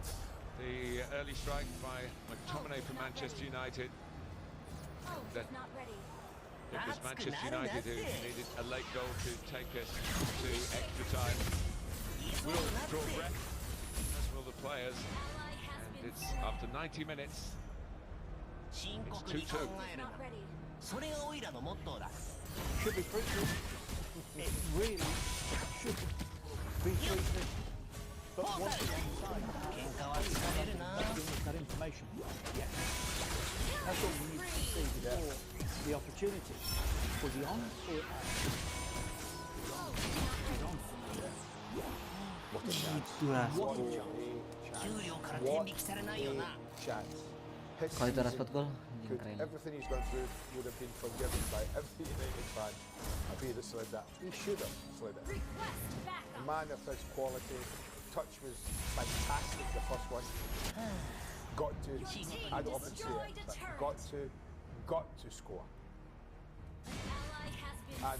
the early strike by McTominay for Manchester United. It was Manchester United who needed a late goal to take us to extra time. We'll draw breath, as will the players. And it's after 90 minutes. It's 2-2. Should be fruitful. It really should be fruitful. But once it's on that information. Yes. That's what we need to see before the opportunity. Was he on or out? He's on. What a chance. What a chance. His Kalau itu season Rashford gol, anjing could- keren. everything he's gone through would have been forgiven by every United fan if he had slid that. He should have slid it. A man of his quality, touch was fantastic, the first one. Got to, I don't often say it, but got to score. And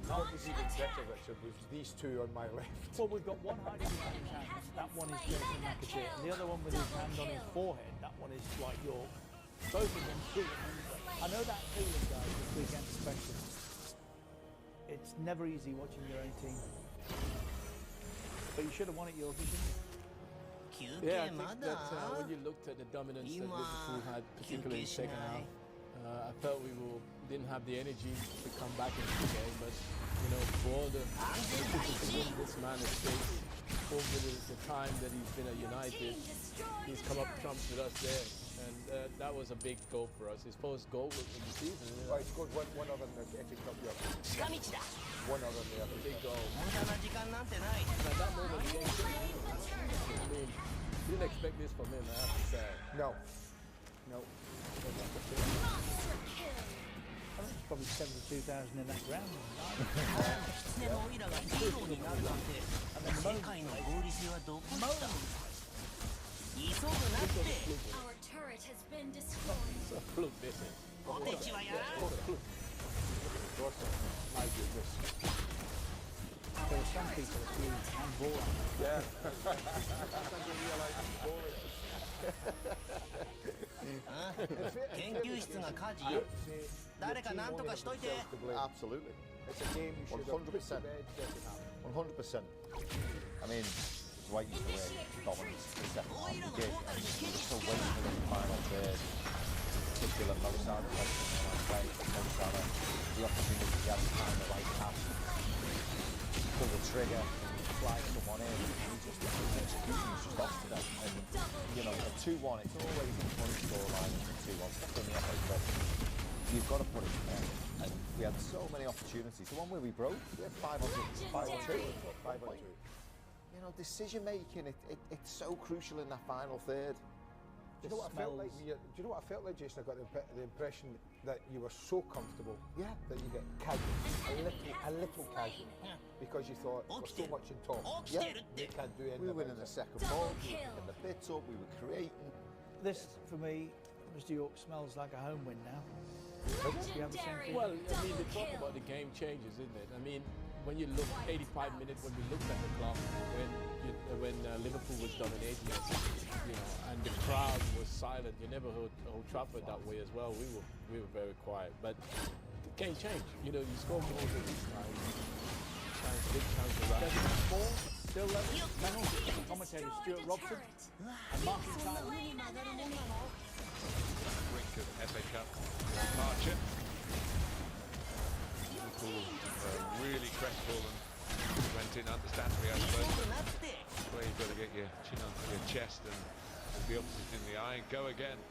what was even better, Richard, was these two on my left. Well, we've got one hiding behind his hands. That one is Jason McAteer. And the other one with his hand on his forehead. That one is Dwight York. Both of them two. I know that feeling, guys, this weekend especially. It's never easy watching your own team. But you should have won it, Yorkie, shouldn't you? Yeah, I think that when you looked at the dominance that Liverpool had, particularly in the second half, I felt we didn't have the energy to come back into the game. But you know, for all the difficulties this man has faced over the time that he's been at United, he's come up trumps with us there, and that was a big goal for us. His first goal of the season. Well, he scored one other than the FA Cup, one other than the other. Big goal. At that moment, the game changed. I mean, didn't expect this from him, I have to say. No. I think it's probably 72,000 in that ground. Our turret has been destroyed. It's a fluke, this is. My goodness. There were some people that threw handball at me. Yeah. I didn't realise it was boring. Absolutely. It's a game you should have put to 100%. bed second half. 100%. I mean, Dwight used to wear dominance in the second half. He did. And he was so waiting for the final third. Particular Mo Salah, Mo Salah, the opportunity to get behind the right pass, pull the trigger, fly someone in. His execution was just off today. And you know, a 2-1, it's always a funny scoreline in 2-1, especially in the FA Cup. You've got to put it in there. And we had so many opportunities. The one where we broke, we had 5-on-2. You know, decision making, it's so crucial in that final third. Do you know what I felt like? Do you know what I felt like, Jason? I got the impression that you were so comfortable, that you get casual, a little casual, because you thought we're so much in top. Yeah, they can't do anything. We were winning the second ball, we were picking the bits up, we were creating. This, for me, Mr. York, smells like a home win now. Do you have the same feeling? Well, I mean, they talk about the game changes, isn't it? I mean, when you look 85 minutes, when we looked at the clock, when Liverpool was dominating us, you know, and the crowd was silent. You never heard Old Trafford that way as well. We were very quiet, but the game changed. You know, you score goals at this time. Big chance to run. Does it more still level. Penalty. Commentator Stuart Robson and Martin Tyler. Brink of FA Cup departure. Liverpool really crestfallen. Went in understandably, I suppose, but that's where you've got to get your chin onto your chest and the opposite in the eye and go again.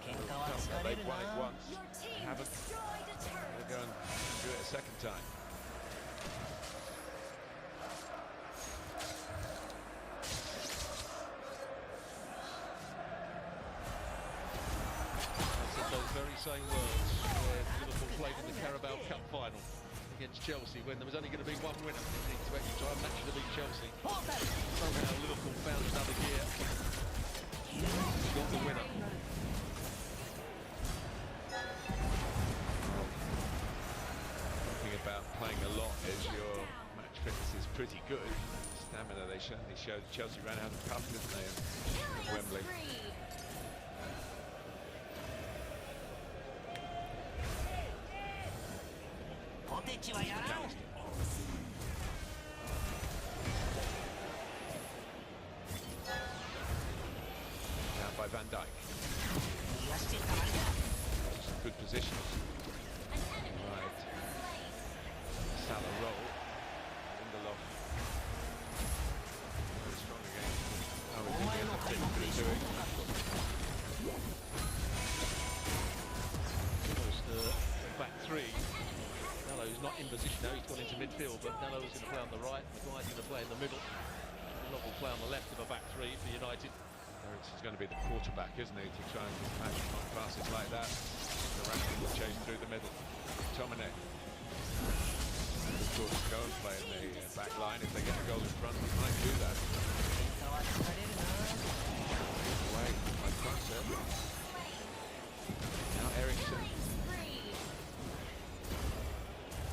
They've won it once, they haven't. They'll go and do it a second time. I said those very same words when Liverpool played in the Carabao Cup final against Chelsea when there was only going to be one winner. They needed to actually try and match to beat Chelsea. Somehow Liverpool found another gear. Got the winner. Talking about playing a lot as your match fitness is pretty good. Stamina they certainly showed. Chelsea ran out of puff, didn't they, at Wembley? Down by Van Dijk. Good position. Right. Salah roll. Lindelof. Very strong again. How is he getting the thing to do it? Almost back three. Nellow's not in position now, he's gone into midfield, but Nellow's going to play on the right, Maguire's going to play in the middle. Lindelof will play on the left of a back three for United. Eriksen's going to be the quarterback, isn't he, to try and match passes like that. The Rashford will chase through the middle. Tomine. Of course, go and play in the back line. If they get a goal in front, he might do that. Away by Kronser. Now Eriksen.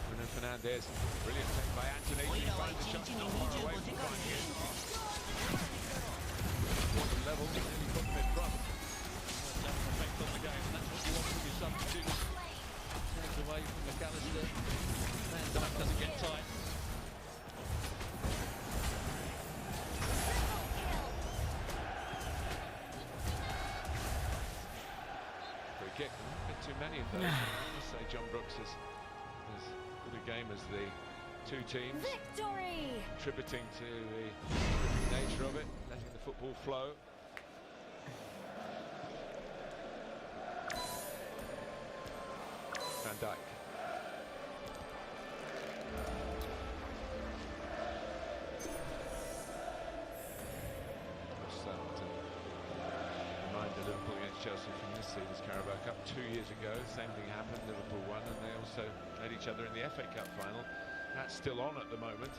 Bruno Fernandes. Brilliant take by Anthony. He finds the shot not far away from finding it. Bottom level, and then he put them in front. That's an effect on the game, and that's what you want from your substitutes. Turns away from McAllister. Van Dijk doesn't get tight. Free kick, a bit too many of those. I say John Brooks is as good a game as the two teams. Victory! Contributing to the nature of it, letting the football flow. Van Dijk. Reminder Liverpool against Chelsea from this season's Carabao Cup 2 years ago. Same thing happened. Liverpool won, and they also played each other in the FA Cup final. That's still on at the moment.